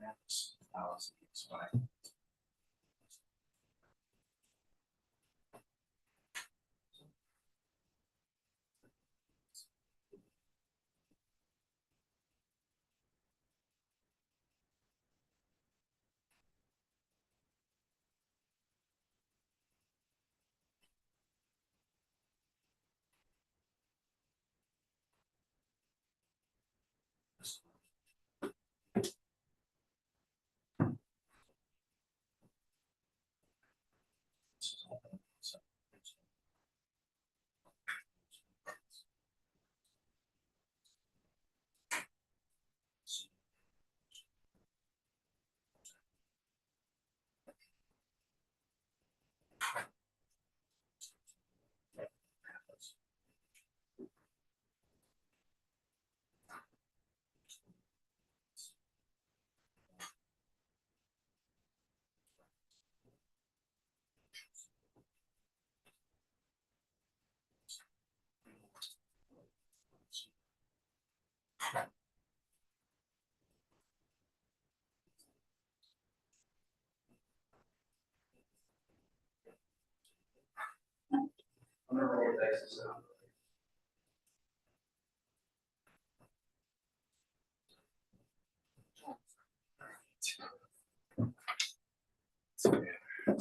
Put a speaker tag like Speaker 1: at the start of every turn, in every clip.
Speaker 1: I'm gonna roll the dice.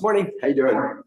Speaker 2: Morning, how you doing?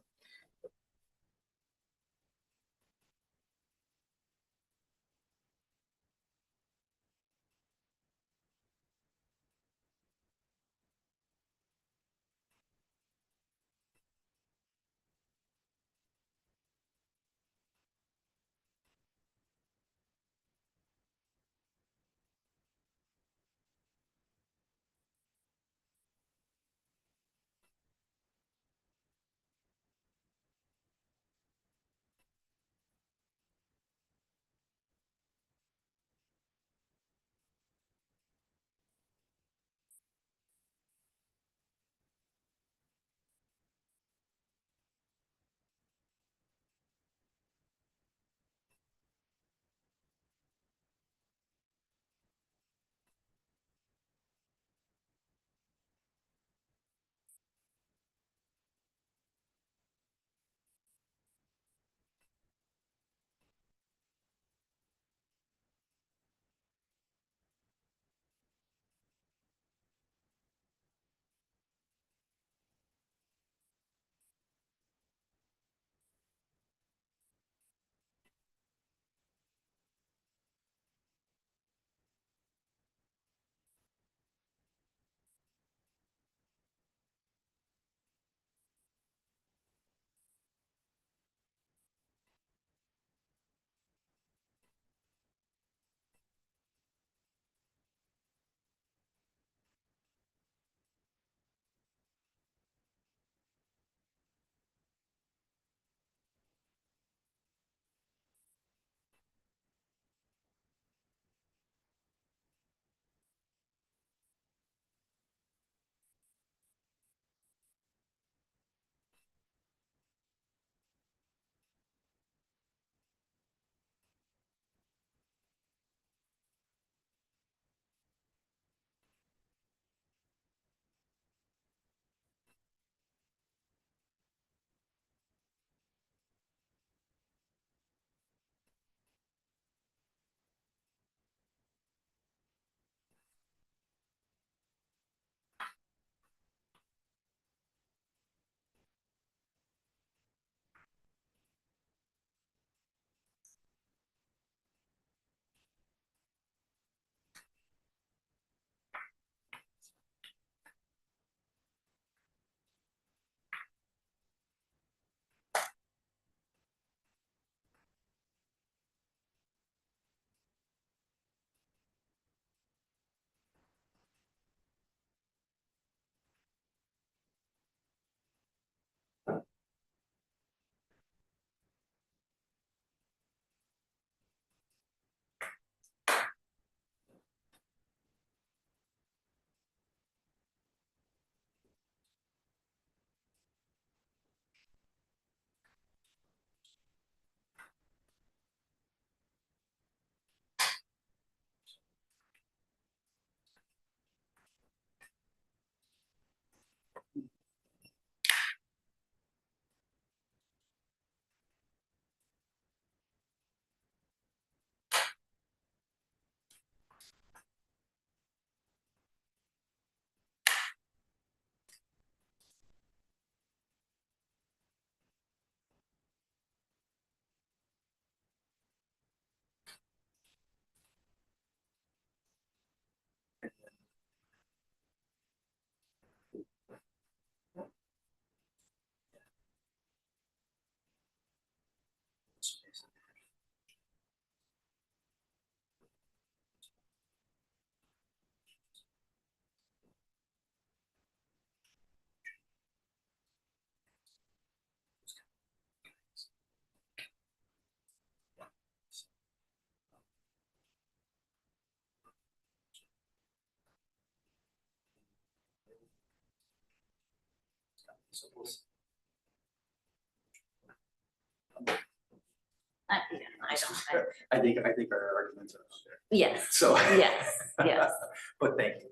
Speaker 1: So we'll see.
Speaker 3: I don't,
Speaker 1: I think our arguments are fair.
Speaker 3: yes,
Speaker 1: So.
Speaker 3: yes, yes.
Speaker 1: But thank you.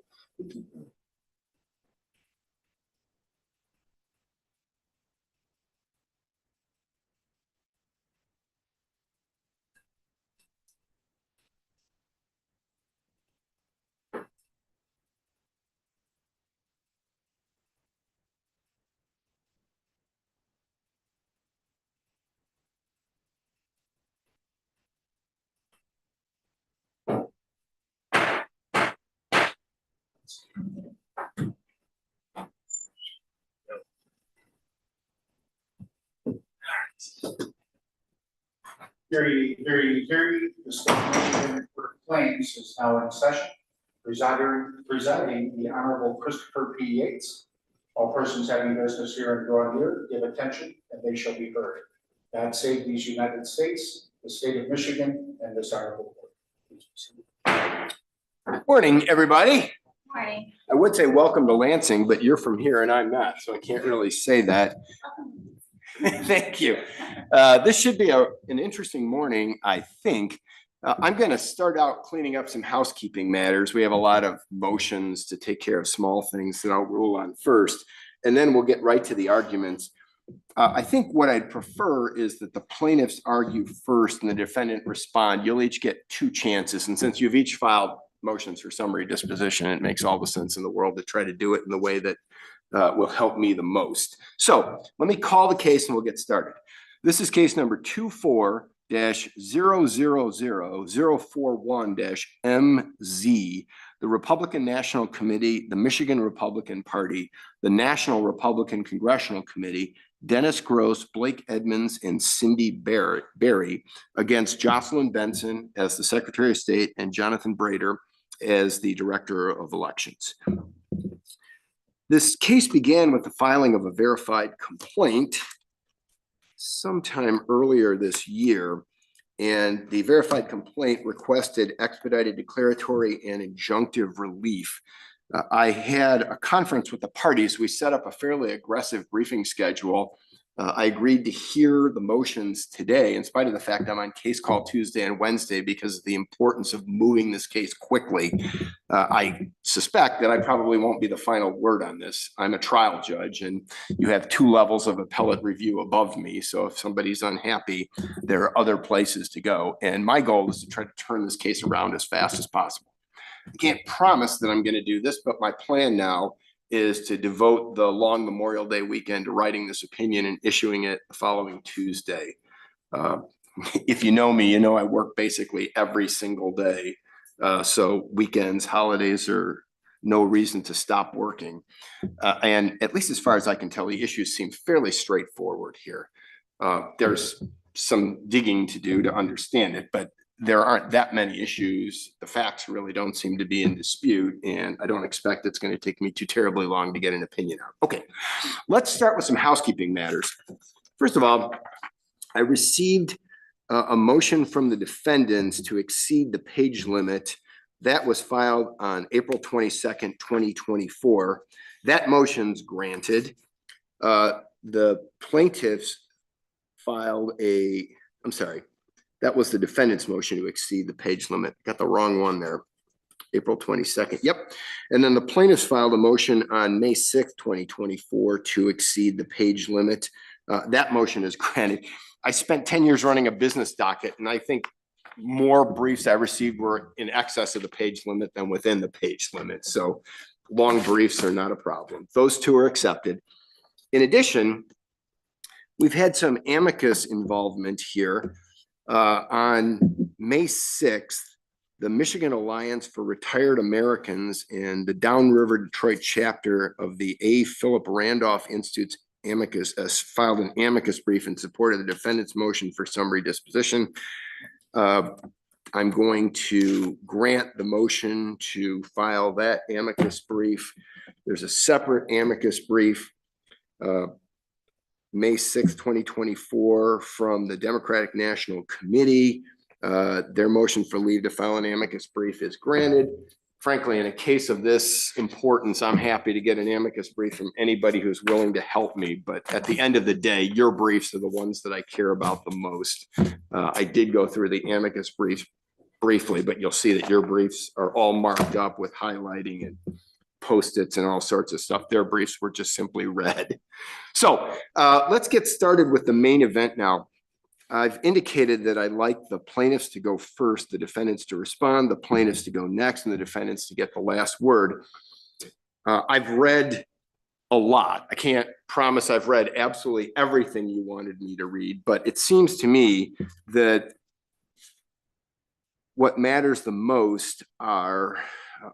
Speaker 4: The State Michigan Court of Claims is now in session. Presiding the Honorable Christopher P. Yates. All persons having business here and drawn near, give attention, and they shall be heard. God save these United States, the state of Michigan, and this honorable court.
Speaker 2: Morning, everybody.
Speaker 3: Morning.
Speaker 2: I would say welcome to Lansing, but you're from here and I'm not, so I can't really say that. Thank you. This should be an interesting morning, I think. I'm going to start out cleaning up some housekeeping matters. We have a lot of motions to take care of small things that I'll rule on first, and then we'll get right to the arguments. I think what I'd prefer is that the plaintiffs argue first and the defendant respond. You'll each get 2 chances, and since you've each filed motions for summary disposition, it makes all the sense in the world to try to do it in the way that will help me the most. So let me call the case and we'll get started. This is case number 24-000041-MZ, the Republican National Committee, the Michigan Republican Party, the National Republican Congressional Committee, Dennis Gross, Blake Edmonds, and Cindy Berry against Jocelyn Benson as the Secretary of State and Jonathan Brader as the Director of Elections. This case began with the filing of a verified complaint sometime earlier this year, and the verified complaint requested expedited declaratory and injunctive relief. I had a conference with the parties. We set up a fairly aggressive briefing schedule. I agreed to hear the motions today, in spite of the fact I'm on case call Tuesday and Wednesday because of the importance of moving this case quickly. I suspect that I probably won't be the final word on this. I'm a trial judge, and you have 2 levels of appellate review above me. So if somebody's unhappy, there are other places to go. And my goal is to try to turn this case around as fast as possible. I can't promise that I'm going to do this, but my plan now is to devote the long Memorial Day weekend to writing this opinion and issuing it the following Tuesday. If you know me, you know I work basically every single day. So weekends, holidays are no reason to stop working. And at least as far as I can tell, the issues seem fairly straightforward here. There's some digging to do to understand it, but there aren't that many issues. The facts really don't seem to be in dispute, and I don't expect it's going to take me too terribly long to get an opinion out. Okay, let's start with some housekeeping matters. First of all, I received a motion from the defendants to exceed the page limit. That was filed on April 22nd, 2024. That motion's granted. The plaintiffs filed that was the defendant's motion to exceed the page limit. Got the wrong one there. April 22nd. Yep. And then the plaintiffs filed a motion on May 6th, 2024 to exceed the page limit. That motion is granted. I spent 10 years running a business docket, and I think more briefs I received were in excess of the page limit than within the page limit. So long briefs are not a problem. Those 2 are accepted. In addition, we've had some amicus involvement here. On May 6th, the Michigan Alliance for Retired Americans and the Downriver Detroit chapter of the A. Philip Randolph Institute's amicus filed an amicus brief in support of the defendant's motion for summary disposition. I'm going to grant the motion to file that amicus brief. There's a separate amicus brief May 6th, 2024 from the Democratic National Committee. Their motion for leave to file an amicus brief is granted. frankly, in a case of this importance, I'm happy to get an amicus brief from anybody who's willing to help me. But at the end of the day, your briefs are the ones that I care about the most. I did go through the amicus briefs briefly, but you'll see that your briefs are all marked up with highlighting and Post-its and all sorts of stuff. Their briefs were just simply read. So let's get started with the main event now. I've indicated that I'd like the plaintiffs to go first, the defendants to respond, the plaintiffs to go next, and the defendants to get the last word. I've read a lot. I can't promise I've read absolutely everything you wanted me to read, but it seems to me that what matters the most are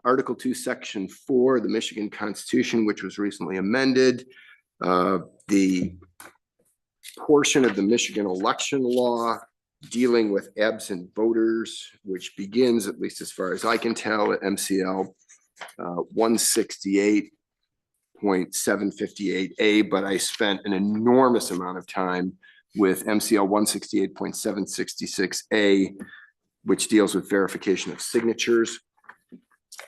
Speaker 2: Article 2, Section 4 of the Michigan Constitution, which was recently amended, the portion of the Michigan election law dealing with absent voters, which begins, at least as far as I can tell, at MCL 168.758A, but I spent an enormous amount of time with MCL 168.766A, which deals with verification of signatures.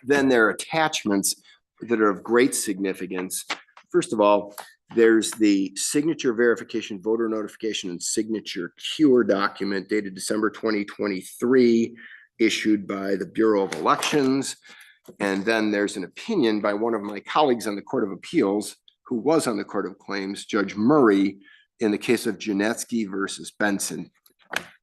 Speaker 2: Then there are attachments that are of great significance. First of all, there's the signature verification, voter notification, and signature cure document dated December 2023, issued by the Bureau of Elections. And then there's an opinion by one of my colleagues on the Court of Appeals, who was on the Court of Claims, Judge Murray, in the case of Janetsky versus Benson.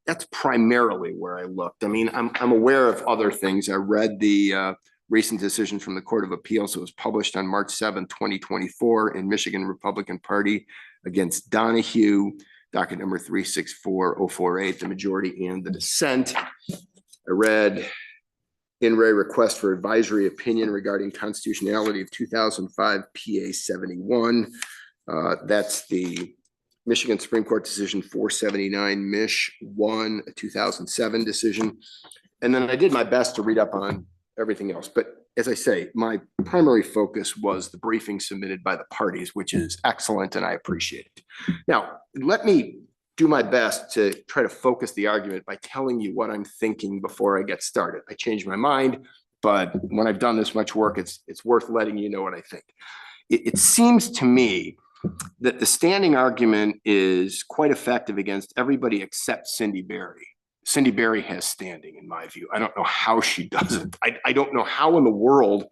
Speaker 2: That's primarily where I looked. I mean, I'm aware of other things. I read the recent decision from the Court of Appeals. It was published on March 7, 2024 in Michigan Republican Party against Donahue, docket number 364048, the majority and the dissent. I read in re request for advisory opinion regarding constitutionality of 2005 PA 71. That's the Michigan Supreme Court decision 479 Mich 1, a 2007 decision. And then I did my best to read up on everything else. But as I say, my primary focus was the briefing submitted by the parties, which is excellent and I appreciate it. Now, let me do my best to try to focus the argument by telling you what I'm thinking before I get started. I changed my mind, but when I've done this much work, it's worth letting you know what I think. It seems to me that the standing argument is quite effective against everybody except Cindy Berry. Cindy Berry has standing, in my view. I don't know how she does it. I don't know how in the world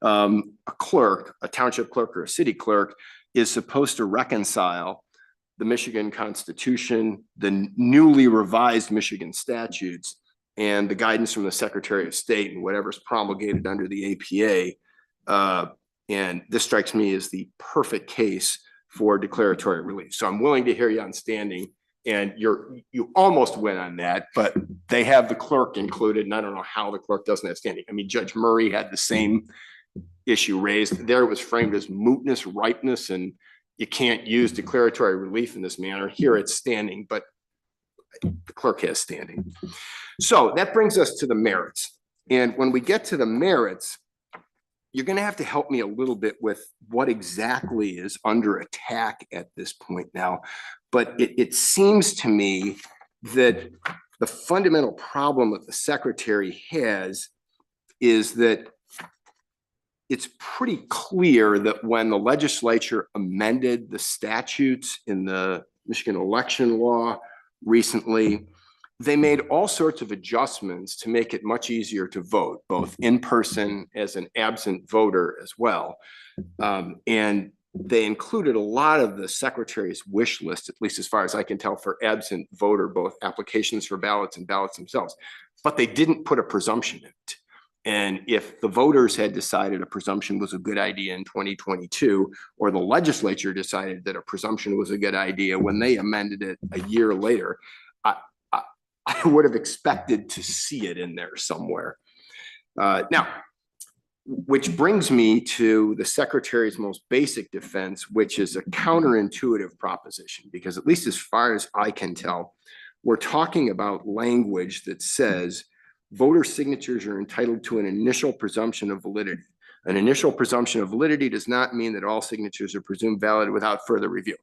Speaker 2: a clerk, a township clerk or a city clerk, is supposed to reconcile the Michigan Constitution, the newly revised Michigan statutes, and the guidance from the Secretary of State and whatever's promulgated under the APA. And this strikes me as the perfect case for declaratory relief. So I'm willing to hear you on standing. And you almost win on that, but they have the clerk included, and I don't know how the clerk doesn't have standing. I mean, Judge Murray had the same issue raised. There it was framed as mootness, ripeness, and you can't use declaratory relief in this manner. Here it's standing, but the clerk has standing. So that brings us to the merits. And when we get to the merits, you're going to have to help me a little bit with what exactly is under attack at this point now. But it seems to me that the fundamental problem that the secretary has is that it's pretty clear that when the legislature amended the statutes in the Michigan election law recently, they made all sorts of adjustments to make it much easier to vote, both in person as an absent voter as well. And they included a lot of the secretary's wish list, at least as far as I can tell, for absent voter, both applications for ballots and ballots themselves, but they didn't put a presumption in it. And if the voters had decided a presumption was a good idea in 2022, or the legislature decided that a presumption was a good idea when they amended it a year later, I would have expected to see it in there somewhere. Now, which brings me to the secretary's most basic defense, which is a counterintuitive proposition, because at least as far as I can tell, we're talking about language that says voter signatures are entitled to an initial presumption of validity. An initial presumption of validity does not mean that all signatures are presumed valid without further review.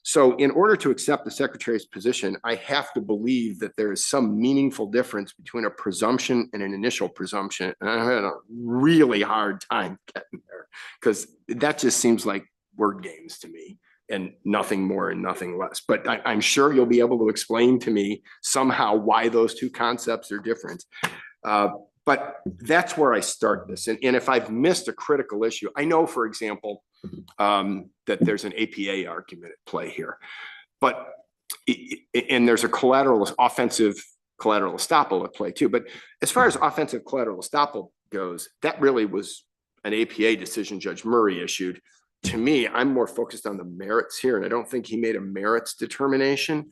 Speaker 2: So in order to accept the secretary's position, I have to believe that there is some meaningful difference between a presumption and an initial presumption. And I had a really hard time getting there because that just seems like word games to me and nothing more and nothing less. But I'm sure you'll be able to explain to me somehow why those two concepts are different. But that's where I start this. And if I've missed a critical issue, I know, for example, that there's an APA argument at play here, but and there's a offensive collateral estoppel at play too. But as far as offensive collateral estoppel goes, that really was an APA decision Judge Murray issued. To me, I'm more focused on the merits here, and I don't think he made a merits determination.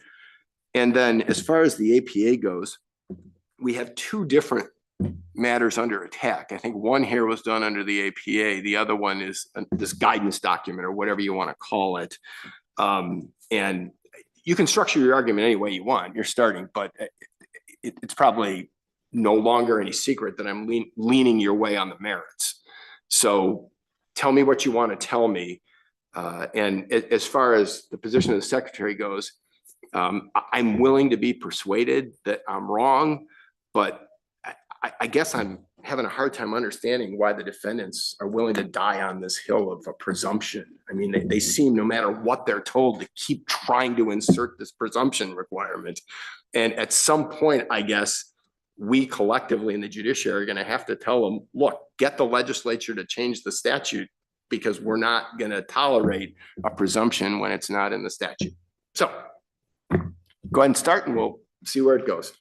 Speaker 2: And then as far as the APA goes, we have two different matters under attack. I think one here was done under the APA. The other one is this guidance document or whatever you want to call it. And you can structure your argument any way you want. You're starting, but it's probably no longer any secret that I'm leaning your way on the merits. So tell me what you want to tell me. And as far as the position of the secretary goes, I'm willing to be persuaded that I'm wrong, but I guess I'm having a hard time understanding why the defendants are willing to die on this hill of a presumption. I mean, they seem, no matter what they're told, to keep trying to insert this presumption requirement. And at some point, I guess, we collectively in the judiciary are going to have to tell them, look, get the legislature to change the statute because we're not going to tolerate a presumption when it's not in the statute. So go ahead and start and we'll see where it goes.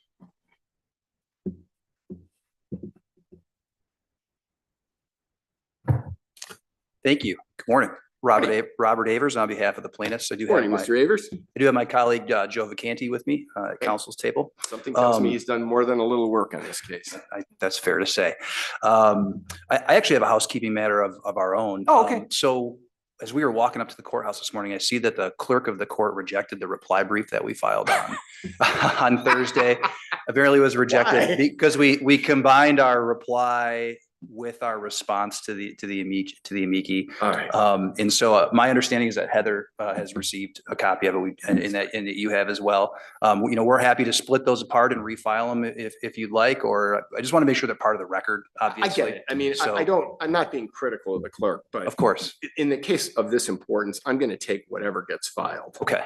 Speaker 5: Thank you. Good morning. Robert Avers on behalf of the plaintiffs. I do
Speaker 2: Morning, Mr. Avers.
Speaker 5: have my colleague Joe Vacanti with me at counsel's table.
Speaker 2: Something tells me he's done more than a little work on this case.
Speaker 5: That's fair to say. I actually have a housekeeping matter of our own.
Speaker 2: Oh, okay.
Speaker 5: So as we were walking up to the courthouse this morning, I see that the clerk of the court rejected the reply brief that we filed on Thursday. Apparently it was rejected
Speaker 2: Why?
Speaker 5: because we combined our reply with our response to the amici.
Speaker 2: All right.
Speaker 5: And so my understanding is that Heather has received a copy of it, and that you have as well. We're happy to split those apart and refile them if you'd like, or I just want to make sure they're part of the record, obviously.
Speaker 2: I get it. I mean,
Speaker 5: So-
Speaker 2: I'm not being critical of the clerk, but
Speaker 5: Of course.
Speaker 2: in the case of this importance, I'm going to take whatever gets filed.
Speaker 5: Okay.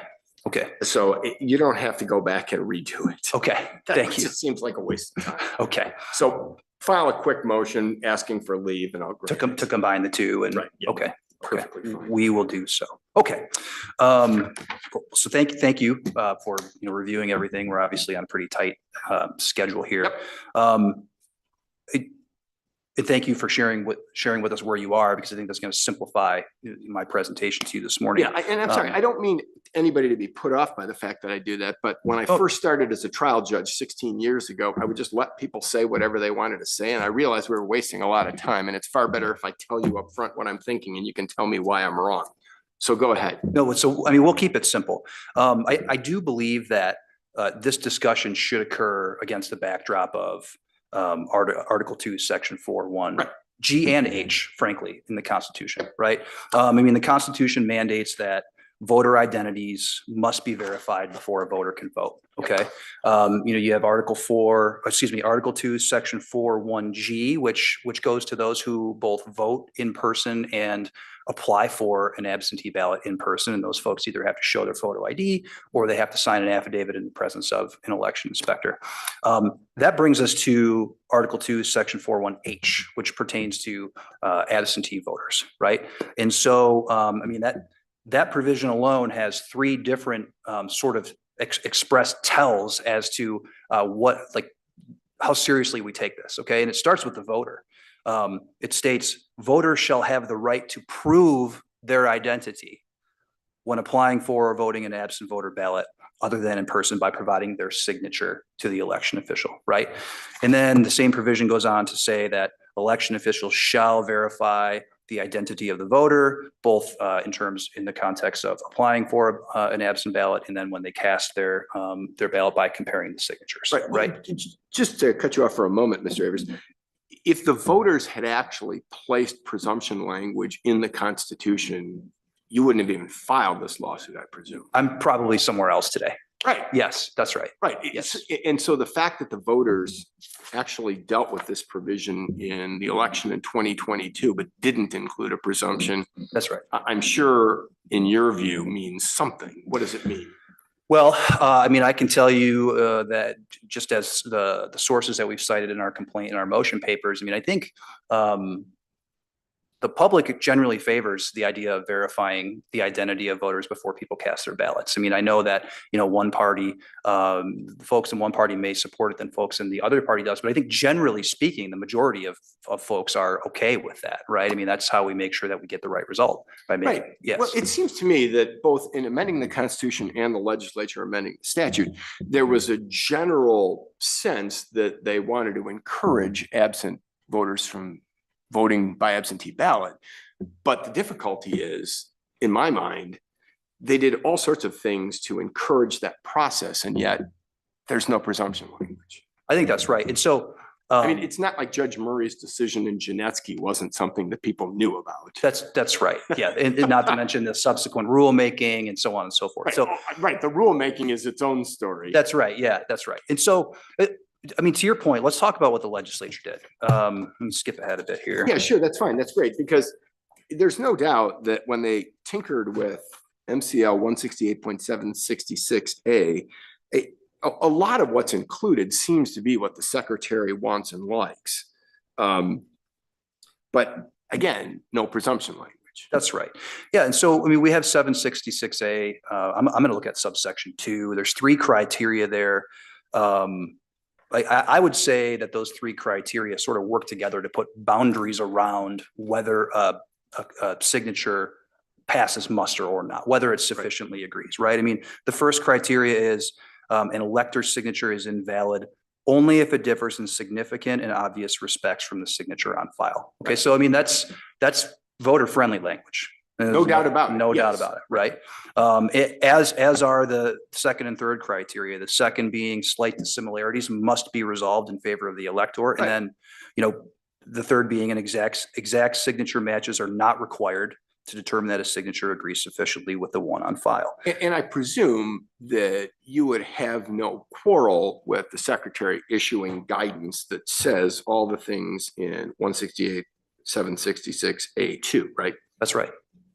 Speaker 2: So you don't have to go back and redo it.
Speaker 5: Okay.
Speaker 2: That
Speaker 5: Thank you.
Speaker 2: just seems like a waste of time.
Speaker 5: Okay.
Speaker 2: So file a quick motion asking for leave and I'll grant
Speaker 5: To
Speaker 2: it.
Speaker 5: combine the two and,
Speaker 2: Right, yeah.
Speaker 5: okay.
Speaker 2: Perfectly fine.
Speaker 5: We will do so. Okay. So thank you for reviewing everything. We're obviously on a pretty tight schedule here.
Speaker 2: Yep.
Speaker 5: And thank you for sharing with us where you are, because I think that's going to simplify my presentation to you this morning.
Speaker 2: Yeah, and I'm sorry, I don't mean anybody to be put off by the fact that I do that, but when I first started as a trial judge 16 years ago, I would just let people say whatever they wanted to say, and I realized we were wasting a lot of time, and it's far better if I tell you up front what I'm thinking, and you can tell me why I'm wrong. So go ahead.
Speaker 5: No, so I mean, we'll keep it simple. I do believe that this discussion should occur against the backdrop of Article 2, Section 4(1),
Speaker 2: Right.
Speaker 5: G and H, frankly, in the Constitution, right? I mean, the Constitution mandates that voter identities must be verified before a voter can vote. Okay. You have Article 2, Section 4(1)G, which goes to those who both vote in person and apply for an absentee ballot in person. And those folks either have to show their photo ID or they have to sign an affidavit in the presence of an election inspector. That brings us to Article 2, Section 4(1)H, which pertains to absentee voters, right? And so, I mean, that provision alone has three different sort of express tells as to how seriously we take this. Okay. And it starts with the voter. It states voters shall have the right to prove their identity when applying for or voting an absent voter ballot other than in person by providing their signature to the election official, right? And then the same provision goes on to say that election officials shall verify the identity of the voter, both in the context of applying for an absent ballot, and then when they cast their ballot by comparing the signatures. Right.
Speaker 2: Just to cut you off for a moment, Mr. Avers, if the voters had actually placed presumption language in the Constitution, you wouldn't have even filed this lawsuit, I presume.
Speaker 5: I'm probably somewhere else today.
Speaker 2: Right.
Speaker 5: Yes, that's right.
Speaker 2: Right.
Speaker 5: Yes.
Speaker 2: And so the fact that the voters actually dealt with this provision in the election in 2022, but didn't include a presumption,
Speaker 5: That's right.
Speaker 2: I'm sure in your view means something. What does it mean?
Speaker 5: Well, I mean, I can tell you that just as the sources that we've cited in our complaint and our motion papers, I mean, I think the public generally favors the idea of verifying the identity of voters before people cast their ballots. I mean, I know that, one party, folks in one party may support it than folks in the other party does, but I think generally speaking, the majority of folks are okay with that, right? I mean, that's how we make sure that we get the right result.
Speaker 2: Right.
Speaker 5: Yes.
Speaker 2: Well, it seems to me that both in amending the Constitution and the legislature amending the statute, there was a general sense that they wanted to encourage absent voters from voting by absentee ballot. But the difficulty is, in my mind, they did all sorts of things to encourage that process, and yet there's no presumption language.
Speaker 5: I think that's right. And so,
Speaker 2: I mean, it's not like Judge Murray's decision in Janetsky wasn't something that people knew about.
Speaker 5: that's right. Yeah. And not to mention the subsequent rulemaking and so on and so forth.
Speaker 2: Right.
Speaker 5: So
Speaker 2: Right. The rulemaking is its own story.
Speaker 5: that's right. Yeah, that's right. And so, I mean, to your point, let's talk about what the legislature did. Let me skip ahead a bit here.
Speaker 2: Yeah, sure. That's fine. That's great, because there's no doubt that when they tinkered with MCL 168.766A, a lot of what's included seems to be what the secretary wants and likes. But again, no presumption language.
Speaker 5: That's right. Yeah. And so, I mean, we have 766A. I'm going to look at subsection 2. There's 3 criteria there. I would say that those 3 criteria sort of work together to put boundaries around whether a signature passes muster or not, whether it sufficiently agrees, right? I mean, the first criteria is an elector's signature is invalid only if it differs in significant and obvious respects from the signature on file. Okay, so I mean, that's voter-friendly language.
Speaker 2: No doubt about it.
Speaker 5: No doubt
Speaker 2: Yes.
Speaker 5: about it, right? As are the second and third criteria. The second being slight dissimilarities must be resolved in favor of the elector. And
Speaker 2: Right.
Speaker 5: then, the third being an exact signature matches are not required to determine that a signature agrees sufficiently with the one on file.
Speaker 2: And I presume that you would have no quarrel with the secretary issuing guidance that says all the things in 168.766A2, right?
Speaker 5: That's right.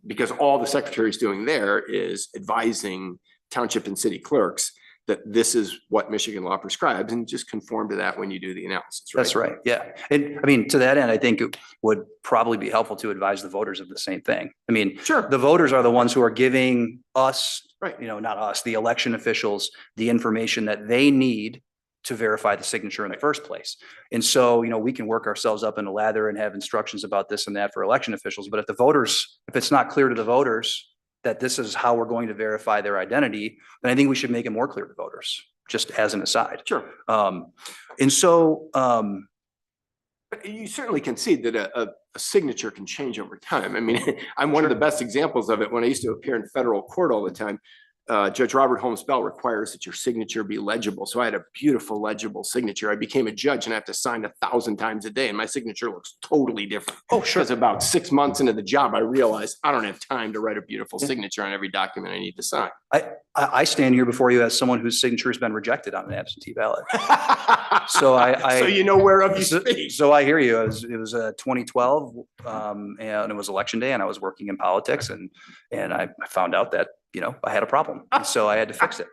Speaker 2: Because all the secretary's doing there is advising township and city clerks that this is what Michigan law prescribes, and just conform to that when you do the analysis, right?
Speaker 5: That's right. Yeah. And I mean, to that end, I think it would probably be helpful to advise the voters of the same thing. I mean,
Speaker 2: Sure.
Speaker 5: the voters are the ones who are giving us,
Speaker 2: Right.
Speaker 5: not us, the election officials, the information that they need to verify the signature in the first place. And so, we can work ourselves up in a lather and have instructions about this and that for election officials. But if it's not clear to the voters that this is how we're going to verify their identity, then I think we should make it more clear to voters, just as an aside.
Speaker 2: Sure.
Speaker 5: And so,
Speaker 2: But you certainly can see that a signature can change over time. I mean, I'm one of the best examples of it. When I used to appear in federal court all the time, Judge Robert Holmes Bell requires that your signature be legible. So I had a beautiful legible signature. I became a judge and I have to sign 1,000 times a day, and my signature looks totally different.
Speaker 5: Oh, sure.
Speaker 2: Because about 6 months into the job, I realized I don't have time to write a beautiful signature on every document I need to sign.
Speaker 5: I stand here before you as someone whose signature has been rejected on an absentee ballot. So
Speaker 2: So you know whereof you speak.
Speaker 5: So I hear you. It was 2012, and it was election day, and I was working in politics, and I found out that I had a problem, and so I had to fix it.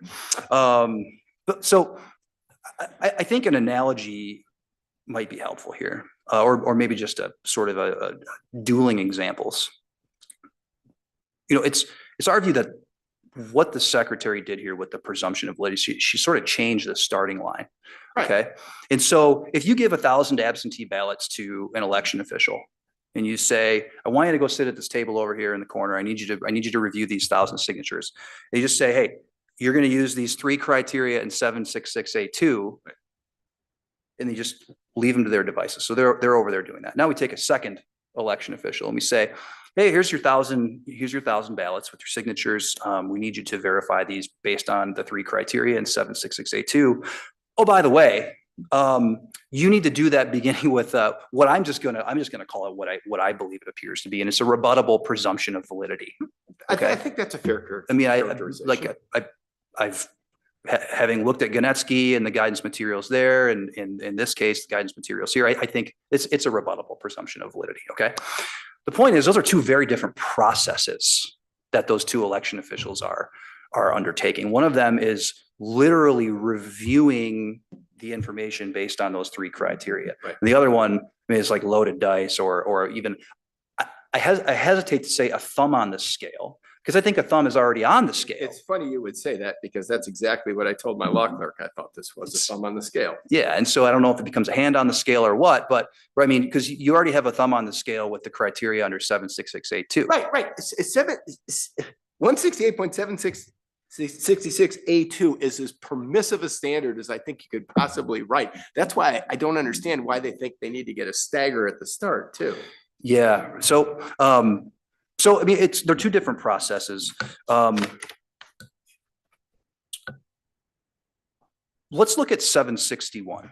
Speaker 5: So I think an analogy might be helpful here, or maybe just a sort of a dueling examples. It's our view that what the secretary did here with the presumption of validity, she sort of changed the starting line.
Speaker 2: Right.
Speaker 5: Okay. And so if you give 1,000 absentee ballots to an election official and you say, I want you to go sit at this table over here in the corner. I need you to review these 1,000 signatures. They just say, hey, you're going to use these 3 criteria in 766A2, and they just leave them to their devices. So they're over there doing that. Now we take a second election official and we say, hey, here's your 1,000 ballots with your signatures. We need you to verify these based on the 3 criteria in 766A2. Oh, by the way, You need to do that beginning with what I'm just gonna call it what I believe it appears to be, and it's a rebuttable presumption of validity.
Speaker 2: I
Speaker 5: Okay.
Speaker 2: think that's a fair
Speaker 5: I mean,
Speaker 2: characterization.
Speaker 5: I've having looked at Ganetsky and the guidance materials there, and in this case, the guidance materials here, I think it's a rebuttable presumption of validity. Okay. The point is, those are two very different processes that those two election officials are undertaking. One of them is literally reviewing the information based on those three criteria.
Speaker 2: Right.
Speaker 5: And the other one is like loaded dice, or even I hesitate to say a thumb on the scale, because I think a thumb is already on the scale.
Speaker 2: It's funny you would say that, because that's exactly what I told my law clerk. I thought this was a thumb on the scale.
Speaker 5: Yeah, and so I don't know if it becomes a hand on the scale or what, but I mean, because you already have a thumb on the scale with the criteria under 766A2.
Speaker 2: Right. It's 168.7666A2 is as permissive a standard as I think you could possibly write. That's why I don't understand why they think they need to get a stagger at the start too.
Speaker 5: Yeah. So, I mean, they're two different processes. Let's look at 761.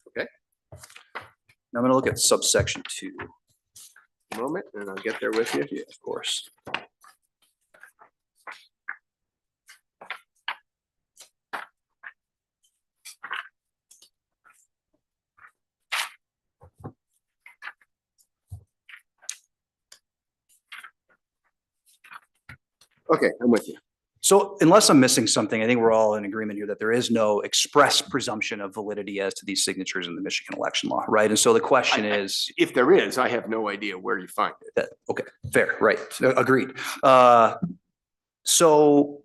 Speaker 2: Okay.
Speaker 5: Now I'm going to look at subsection 2.
Speaker 2: A moment, and I'll get there with you.
Speaker 5: Yeah, of course.
Speaker 2: Okay, I'm with you.
Speaker 5: So unless I'm missing something, I think we're all in agreement here that there is no express presumption of validity as to these signatures in the Michigan election law, right? And so the question is,
Speaker 2: If there is, I have no idea where you find it.
Speaker 5: okay, fair, right, agreed. So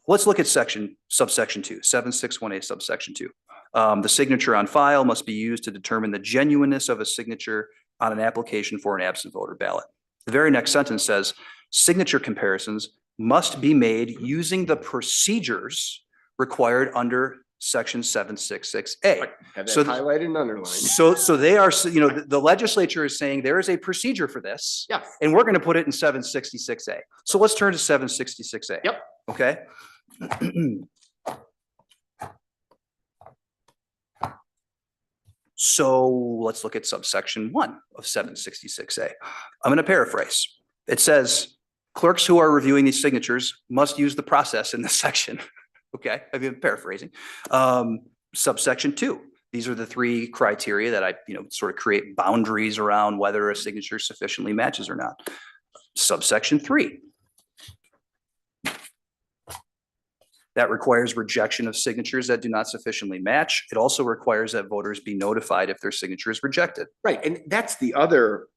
Speaker 5: let's look at subsection 2, 761A subsection 2. The signature on file must be used to determine the genuineness of a signature on an application for an absent voter ballot. The very next sentence says, signature comparisons must be made using the procedures required under section 766A.
Speaker 2: Have that
Speaker 5: So
Speaker 2: highlighted and underlined.
Speaker 5: So they are, the legislature is saying there is a procedure for this.
Speaker 2: Yeah.
Speaker 5: And we're going to put it in 766A. So let's turn to 766A.
Speaker 2: Yep.
Speaker 5: Okay. So let's look at subsection 1 of 766A. I'm going to paraphrase. It says, clerks who are reviewing these signatures must use the process in this section. Okay, I've been paraphrasing. Subsection 2. These are the three criteria that I, sort of create boundaries around whether a signature sufficiently matches or not. Subsection 3. That requires rejection of signatures that do not sufficiently match. It also requires that voters be notified if their signature is rejected.
Speaker 2: Right, and that's the other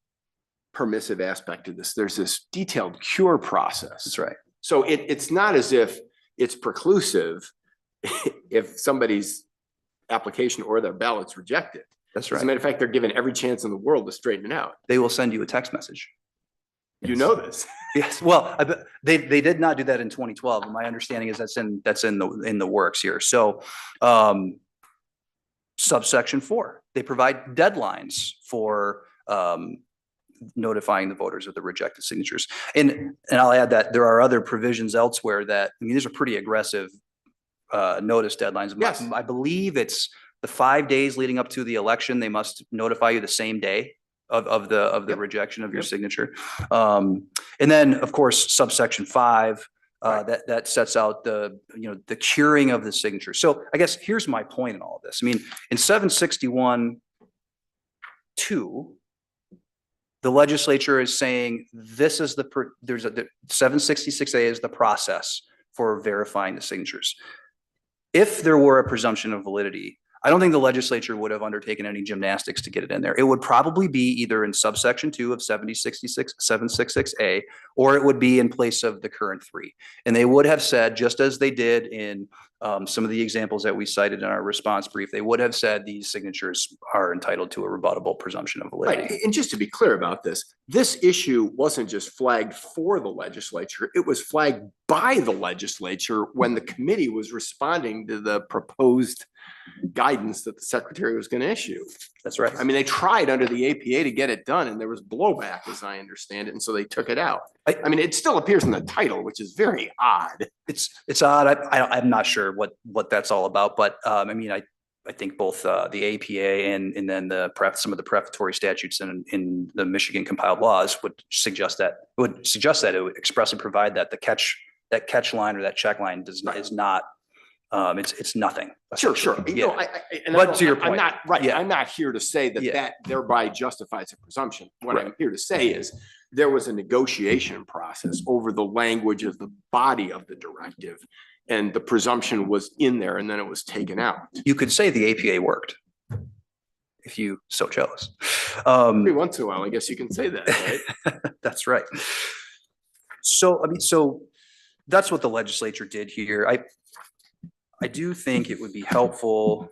Speaker 2: permissive aspect of this. There's this detailed cure process.
Speaker 5: That's right.
Speaker 2: So it's not as if it's preclusive if somebody's application or their ballot's rejected.
Speaker 5: That's
Speaker 2: As a
Speaker 5: right.
Speaker 2: matter of fact, they're given every chance in the world to straighten it out.
Speaker 5: They will send you a text message.
Speaker 2: You know this.
Speaker 5: Yes, well, they did not do that in 2012. My understanding is that's in the works here. So, subsection 4, they provide deadlines for notifying the voters of the rejected signatures. And I'll add that there are other provisions elsewhere that, these are pretty aggressive notice deadlines.
Speaker 2: Yes.
Speaker 5: I believe it's the 5 days leading up to the election. They must notify you the same day of the
Speaker 2: Yep.
Speaker 5: rejection of your
Speaker 2: Yep.
Speaker 5: signature. And then, of course, subsection 5,
Speaker 2: Right.
Speaker 5: that sets out the curing of the signature. So I guess here's my point in all of this. I mean, in 761(2), the legislature is saying this is the 766A is the process for verifying the signatures. If there were a presumption of validity, I don't think the legislature would have undertaken any gymnastics to get it in there. It would probably be either in subsection 2 of 766A, or it would be in place of the current 3. And they would have said, just as they did in some of the examples that we cited in our response brief, they would have said these signatures are entitled to a rebuttable presumption of validity.
Speaker 2: Right, and just to be clear about this issue wasn't just flagged for the legislature, it was flagged by the legislature when the committee was responding to the proposed guidance that the secretary was going to issue.
Speaker 5: That's right.
Speaker 2: I mean, they tried under the APA to get it done and there was blowback, as I understand it, and so they took it out. I mean, it still appears in the title, which is very odd.
Speaker 5: It's odd. I'm not sure what that's all about, but I mean, I think both the APA and then some of the prefatory statutes in the Michigan compiled laws would suggest that it would expressly provide that that catch line or that check line is not, it's nothing.
Speaker 2: Sure.
Speaker 5: essentially.
Speaker 2: You know,
Speaker 5: Yeah.
Speaker 2: and
Speaker 5: But to your
Speaker 2: I'm
Speaker 5: point,
Speaker 2: not, right,
Speaker 5: yeah.
Speaker 2: I'm not here to say that
Speaker 5: Yeah.
Speaker 2: that thereby justifies a presumption. What
Speaker 5: Right.
Speaker 2: I'm here to say is there was a negotiation process over the language of the body of the directive. And the presumption was in there and then it was taken out.
Speaker 5: You could say the APA worked if you so chose.
Speaker 2: Every once in a while, I guess you can say that, right?
Speaker 5: That's right. So, I mean, so that's what the legislature did here. I do think it would be helpful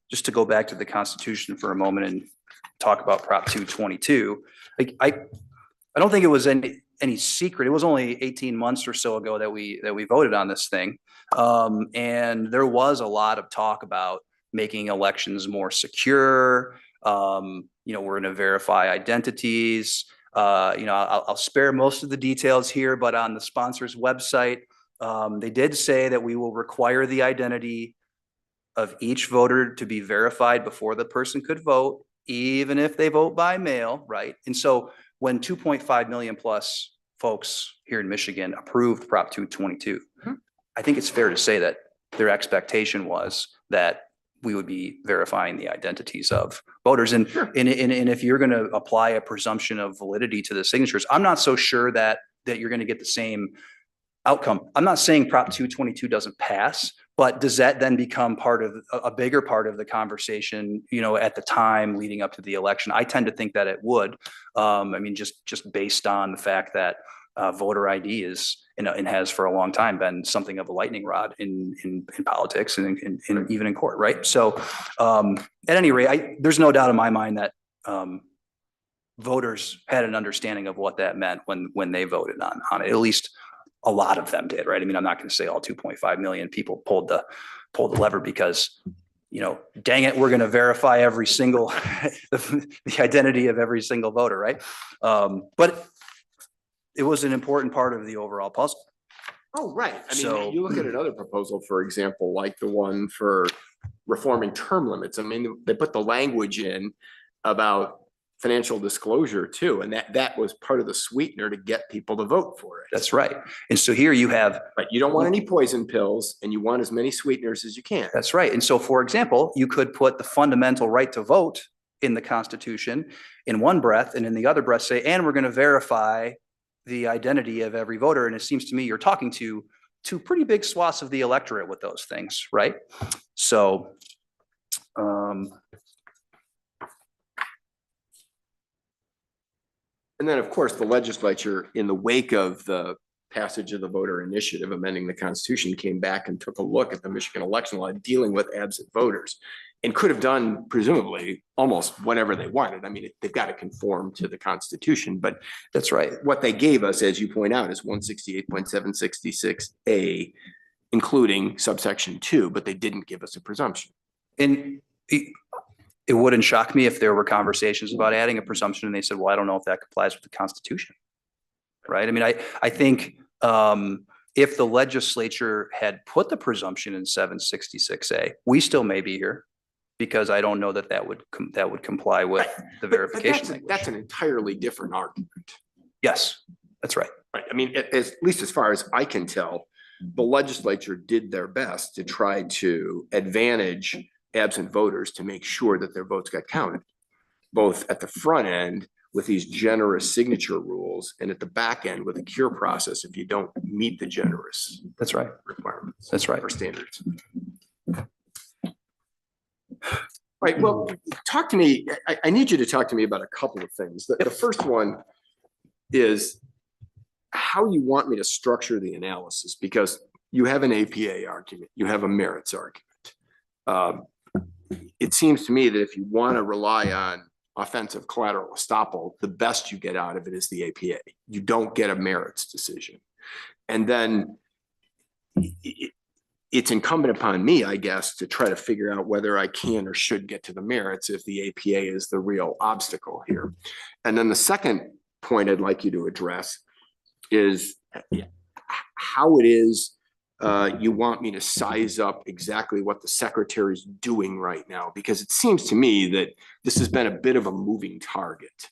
Speaker 5: just to go back to the Constitution for a moment and talk about Prop 222. Like, I don't think it was any secret. It was only 18 months or so ago that we voted on this thing. And there was a lot of talk about making elections more secure. We're going to verify identities. I'll spare most of the details here, but on the sponsor's website, they did say that we will require the identity of each voter to be verified before the person could vote, even if they vote by mail, right? And so when 2.5 million plus folks here in Michigan approved Prop 222, I think it's fair to say that their expectation was that we would be verifying the identities of voters. And if you're going to apply a presumption of validity to the signatures, I'm not so sure that you're going to get the same outcome. I'm not saying Prop 222 doesn't pass, but does that then become a bigger part of the conversation, at the time leading up to the election? I tend to think that it would. Just based on the fact that voter ID is and has for a long time been something of a lightning rod in politics and even in court, right? So at any rate, there's no doubt in my mind that voters had an understanding of what that meant when they voted on it. At least a lot of them did, right? I mean, I'm not going to say all 2.5 million people pulled the lever because, dang it, we're going to verify every single the identity of every single voter, right? But it was an important part of the overall puzzle.
Speaker 2: Oh, right. I mean,
Speaker 5: So-
Speaker 2: you look at another proposal, for example, like the one for reforming term limits. I mean, they put the language in about financial disclosure too, and that was part of the sweetener to get people to vote for it.
Speaker 5: That's right. And so here you have,
Speaker 2: But you don't want any poison pills and you want as many sweeteners as you can.
Speaker 5: that's right. And so, for example, you could put the fundamental right to vote in the Constitution in one breath, and in the other breath say, and we're going to verify the identity of every voter. And it seems to me you're talking to pretty big swaths of the electorate with those things, right? So,
Speaker 2: And then, of course, the legislature, in the wake of the passage of the voter initiative amending the Constitution, came back and took a look at the Michigan election law dealing with absent voters and could have done presumably almost whatever they wanted. I mean, they've got to conform to the Constitution, but
Speaker 5: that's right.
Speaker 2: what they gave us, as you point out, is 168.766A, including subsection 2, but they didn't give us a presumption.
Speaker 5: And it wouldn't shock me if there were conversations about adding a presumption and they said, well, I don't know if that complies with the Constitution. Right. I mean, I think if the legislature had put the presumption in 766A, we still may be here because I don't know that would comply with the verification language.
Speaker 2: That's an entirely different argument.
Speaker 5: Yes, that's right.
Speaker 2: Right. I mean, at least as far as I can tell, the legislature did their best to try to advantage absent voters to make sure that their votes got counted, both at the front end with these generous signature rules and at the back end with a cure process if you don't meet the generous
Speaker 5: That's right.
Speaker 2: requirements.
Speaker 5: That's right.
Speaker 2: Or standards. Right. Well, talk to me. I need you to talk to me about a couple of things. The first one is how you want me to structure the analysis, because you have an APA argument, you have a merits argument. It seems to me that if you want to rely on offensive collateral estoppel, the best you get out of it is the APA. You don't get a merits decision. And then it's incumbent upon me, I guess, to try to figure out whether I can or should get to the merits if the APA is the real obstacle here. And then the second point I'd like you to address is how it is you want me to size up exactly what the secretary's doing right now, because it seems to me that this has been a bit of a moving target.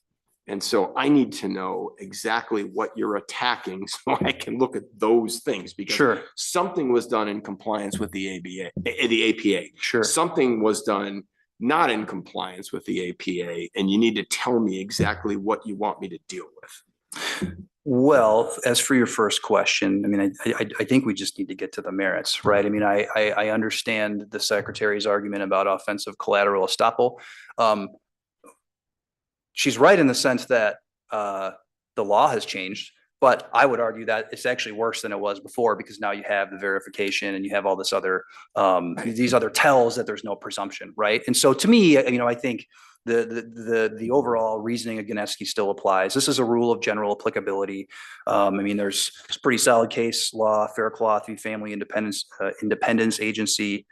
Speaker 2: And so I need to know exactly what you're attacking so I can look at those things, because
Speaker 5: Sure,
Speaker 2: something was done in compliance with the APA.
Speaker 5: sure.
Speaker 2: Something was done not in compliance with the APA, and you need to tell me exactly what you want me to deal with.
Speaker 5: Well, as for your first question, I mean, I think we just need to get to the merits, right? I mean, I understand the secretary's argument about offensive collateral estoppel. She's right in the sense that the law has changed, but I would argue that it's actually worse than it was before, because now you have the verification and you have all this other these other tells that there's no presumption, right? And so to me, I think the overall reasoning of Ganeski still applies. This is a rule of general applicability. I mean, there's pretty solid case law. Faircloth v. Family Independence Agency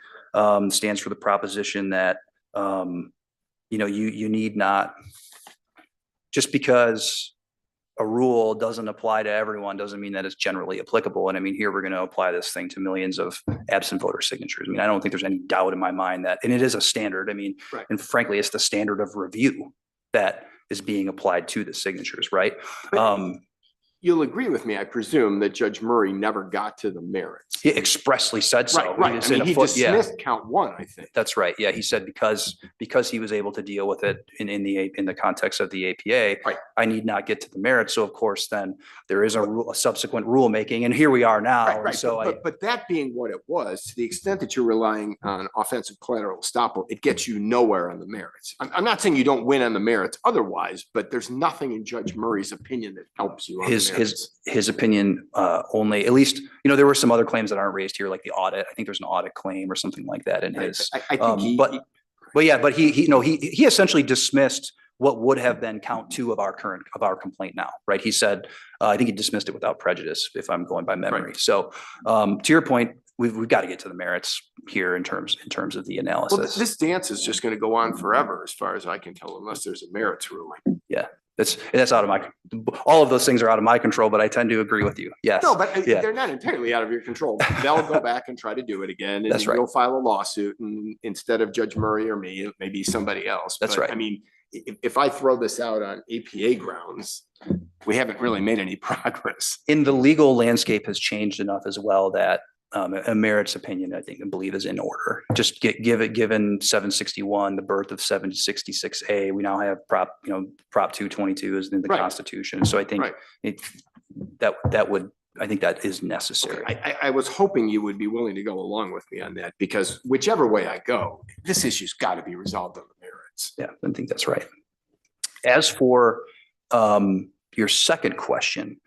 Speaker 5: stands for the proposition that you need not, just because a rule doesn't apply to everyone doesn't mean that it's generally applicable. And I mean, here we're going to apply this thing to millions of absent voter signatures. I mean, I don't think there's any doubt in my mind that, and it is a standard. I mean,
Speaker 2: Right.
Speaker 5: And frankly, it's the standard of review that is being applied to the signatures, right?
Speaker 2: You'll agree with me, I presume, that Judge Murray never got to the merits.
Speaker 5: He expressly said so.
Speaker 2: Right.
Speaker 5: It's
Speaker 2: I
Speaker 5: in
Speaker 2: mean,
Speaker 5: a
Speaker 2: he
Speaker 5: yeah.
Speaker 2: dismissed count one, I think.
Speaker 5: That's right. Yeah, he said because he was able to deal with it in the context of the APA,
Speaker 2: Right.
Speaker 5: I need not get to the merits. So of course, then there is a subsequent rulemaking, and here we are now.
Speaker 2: Right,
Speaker 5: And
Speaker 2: right.
Speaker 5: so
Speaker 2: But that being what it was, to the extent that you're relying on offensive collateral estoppel, it gets you nowhere on the merits. I'm not saying you don't win on the merits otherwise, but there's nothing in Judge Murray's opinion that helps you on the merits.
Speaker 5: his opinion only, at least, there were some other claims that aren't raised here, like the audit. I think there's an audit claim or something like that in his.
Speaker 2: I think
Speaker 5: But he essentially dismissed what would have been count two of our complaint now, right? He said, I think he dismissed it without prejudice, if I'm going by memory.
Speaker 2: Right.
Speaker 5: So to your point, we've got to get to the merits here in terms of the analysis.
Speaker 2: Well, this dance is just going to go on forever, as far as I can tell, unless there's a merits ruling.
Speaker 5: That's out of all of those things are out of my control, but I tend to agree with you. Yes.
Speaker 2: No, but
Speaker 5: Yeah.
Speaker 2: they're not entirely out of your control. They'll go back and try to do it again, and
Speaker 5: That's right.
Speaker 2: you'll file a lawsuit, and instead of Judge Murray or me, it may be somebody else.
Speaker 5: That's
Speaker 2: But,
Speaker 5: right.
Speaker 2: I mean, if I throw this out on APA grounds, we haven't really made any progress.
Speaker 5: In the legal landscape has changed enough as well that a merits opinion, I believe is in order. Just given 761, the birth of 766A, we now have Prop 222 is in the
Speaker 2: Right.
Speaker 5: Constitution. So I think
Speaker 2: Right.
Speaker 5: that is necessary.
Speaker 2: I was hoping you would be willing to go along with me on that, because whichever way I go, this issue's got to be resolved on the merits.
Speaker 5: Yeah, I think that's right. As for your second question,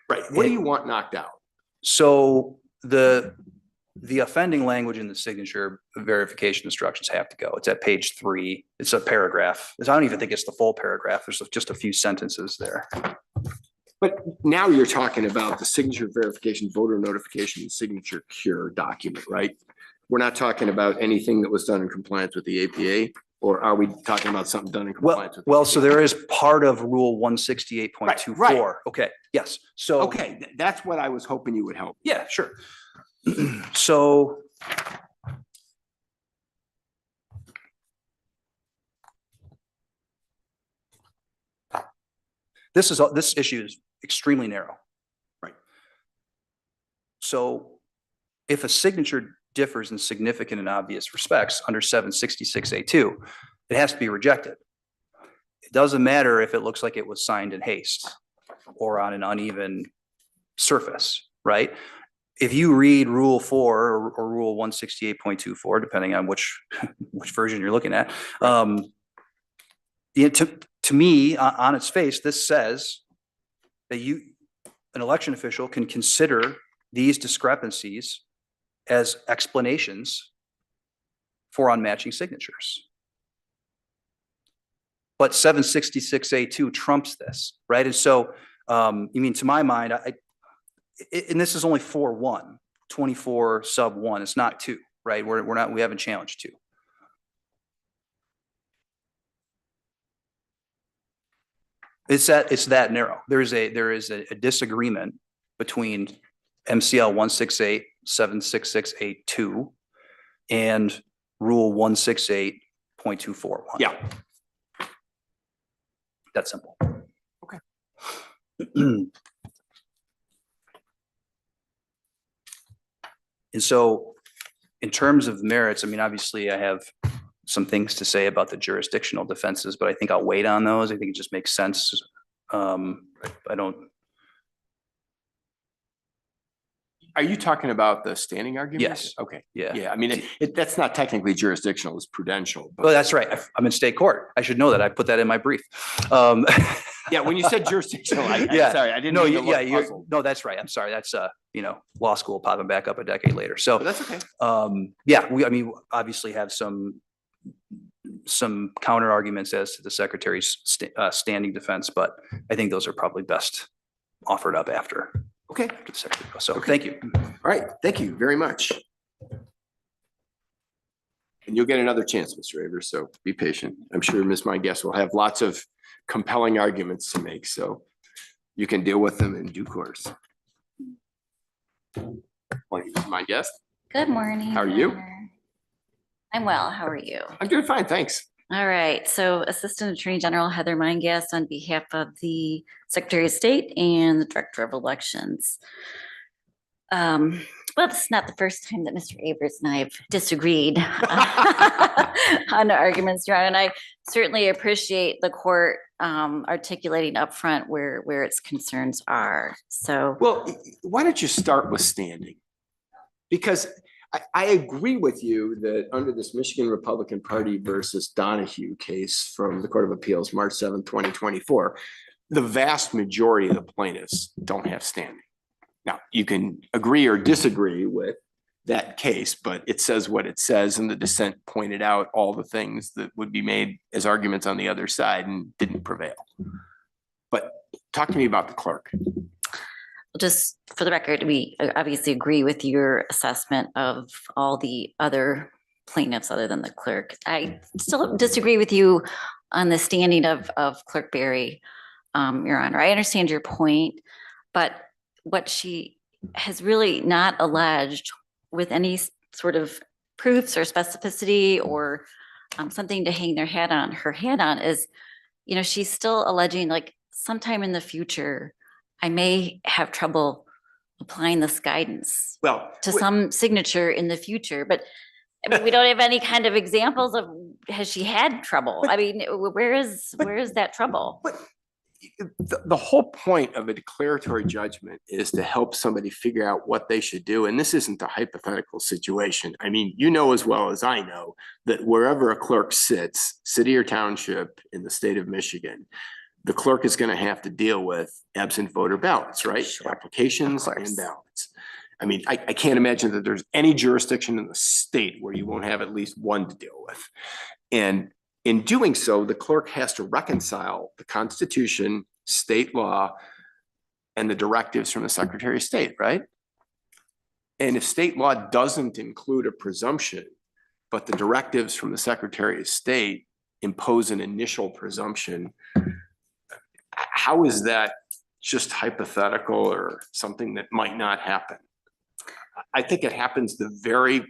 Speaker 2: Right. What do you want knocked out?
Speaker 5: so the offending language in the signature verification instructions have to go. It's at page 3. It's a paragraph. I don't even think it's the full paragraph. There's just a few sentences there.
Speaker 2: But now you're talking about the signature verification, voter notification, and signature cure document, right? We're not talking about anything that was done in compliance with the APA, or are we talking about something done in compliance with?
Speaker 5: Well, so there is part of Rule 168.24.
Speaker 2: Right.
Speaker 5: Okay, yes. So
Speaker 2: Okay, that's what I was hoping you would help.
Speaker 5: yeah, sure. So this issue is extremely narrow.
Speaker 2: Right.
Speaker 5: So if a signature differs in significant and obvious respects under 766A2, it has to be rejected. It doesn't matter if it looks like it was signed in haste or on an uneven surface, right? If you read Rule 4 or Rule 168.24, depending on which version you're looking at, to me, on its face, this says that an election official can consider these discrepancies as explanations for unmatching signatures. But 766A2 trumps this, right? And so, to my mind, and this is only 4-1, 24 sub 1. It's not 2, right? We haven't challenged 2. It's that narrow. There is a disagreement between MCL 168 766A2 and Rule 168.241.
Speaker 2: Yeah.
Speaker 5: That's simple.
Speaker 2: Okay.
Speaker 5: And so in terms of merits, I mean, obviously I have some things to say about the jurisdictional defenses, but I think I'll wait on those. I think it just makes sense. I don't.
Speaker 2: Are you talking about the standing argument?
Speaker 5: Yes.
Speaker 2: Okay.
Speaker 5: Yeah.
Speaker 2: Yeah, I mean, that's not technically jurisdictional, it's prudential.
Speaker 5: Well, that's right. I'm in state court. I should know that. I put that in my brief. Um,
Speaker 2: Yeah, when you said jurisdictional,
Speaker 5: Yeah.
Speaker 2: sorry, I didn't
Speaker 5: No,
Speaker 2: mean to look
Speaker 5: you're,
Speaker 2: puzzled.
Speaker 5: no, that's right. I'm sorry. That's law school popping back up a decade later.
Speaker 2: But
Speaker 5: So,
Speaker 2: that's okay.
Speaker 5: I mean, obviously have some counter arguments as to the secretary's standing defense, but I think those are probably best offered up after
Speaker 2: Okay,
Speaker 5: the secretary. So
Speaker 2: Okay.
Speaker 5: thank you.
Speaker 2: all right, thank you very much. And you'll get another chance, Mr. Avers, so be patient. I'm sure Ms. My Guest will have lots of compelling arguments to make, so you can deal with them in due course. Well, Ms. My Guest,
Speaker 3: Good morning.
Speaker 2: How are
Speaker 3: Your
Speaker 2: you?
Speaker 3: Honor. I'm well. How are you?
Speaker 2: I'm doing fine, thanks.
Speaker 3: All right. So Assistant Attorney General Heather Meingas on behalf of the Secretary of State and the Director of Elections. Well, this is not the first time that Mr. Avers and I have disagreed on the arguments, Your Honor, and I certainly appreciate the court articulating upfront where its concerns are. So,
Speaker 2: Well, why don't you start with standing? Because I agree with you that under this Michigan Republican Party versus Donahue case from the Court of Appeals, March 7th, 2024, the vast majority of the plaintiffs don't have standing. Now, you can agree or disagree with that case, but it says what it says, and the dissent pointed out all the things that would be made as arguments on the other side and didn't prevail. But talk to me about the clerk.
Speaker 3: just for the record, we obviously agree with your assessment of all the other plaintiffs other than the clerk. I still disagree with you on the standing of Clerk Berry, Your Honor. I understand your point, but what she has really not alleged with any sort of proofs or specificity or something to hang her hat on is, she's still alleging like sometime in the future, I may have trouble applying this guidance
Speaker 2: Well,
Speaker 3: to some signature in the future, but I mean, we don't have any kind of examples of, has she had trouble? I mean, where is that trouble?
Speaker 2: But the whole point of a declaratory judgment is to help somebody figure out what they should do. And this isn't a hypothetical situation. I mean, you know as well as I know that wherever a clerk sits, city or township in the state of Michigan, the clerk is going to have to deal with absent voter ballots, right?
Speaker 3: Sure.
Speaker 2: Applications
Speaker 3: Of course.
Speaker 2: and ballots. I mean, I can't imagine that there's any jurisdiction in the state where you won't have at least one to deal with. And in doing so, the clerk has to reconcile the Constitution, state law, and the directives from the Secretary of State, right? And if state law doesn't include a presumption, but the directives from the Secretary of State impose an initial presumption, how is that just hypothetical or something that might not happen? I think it happens the very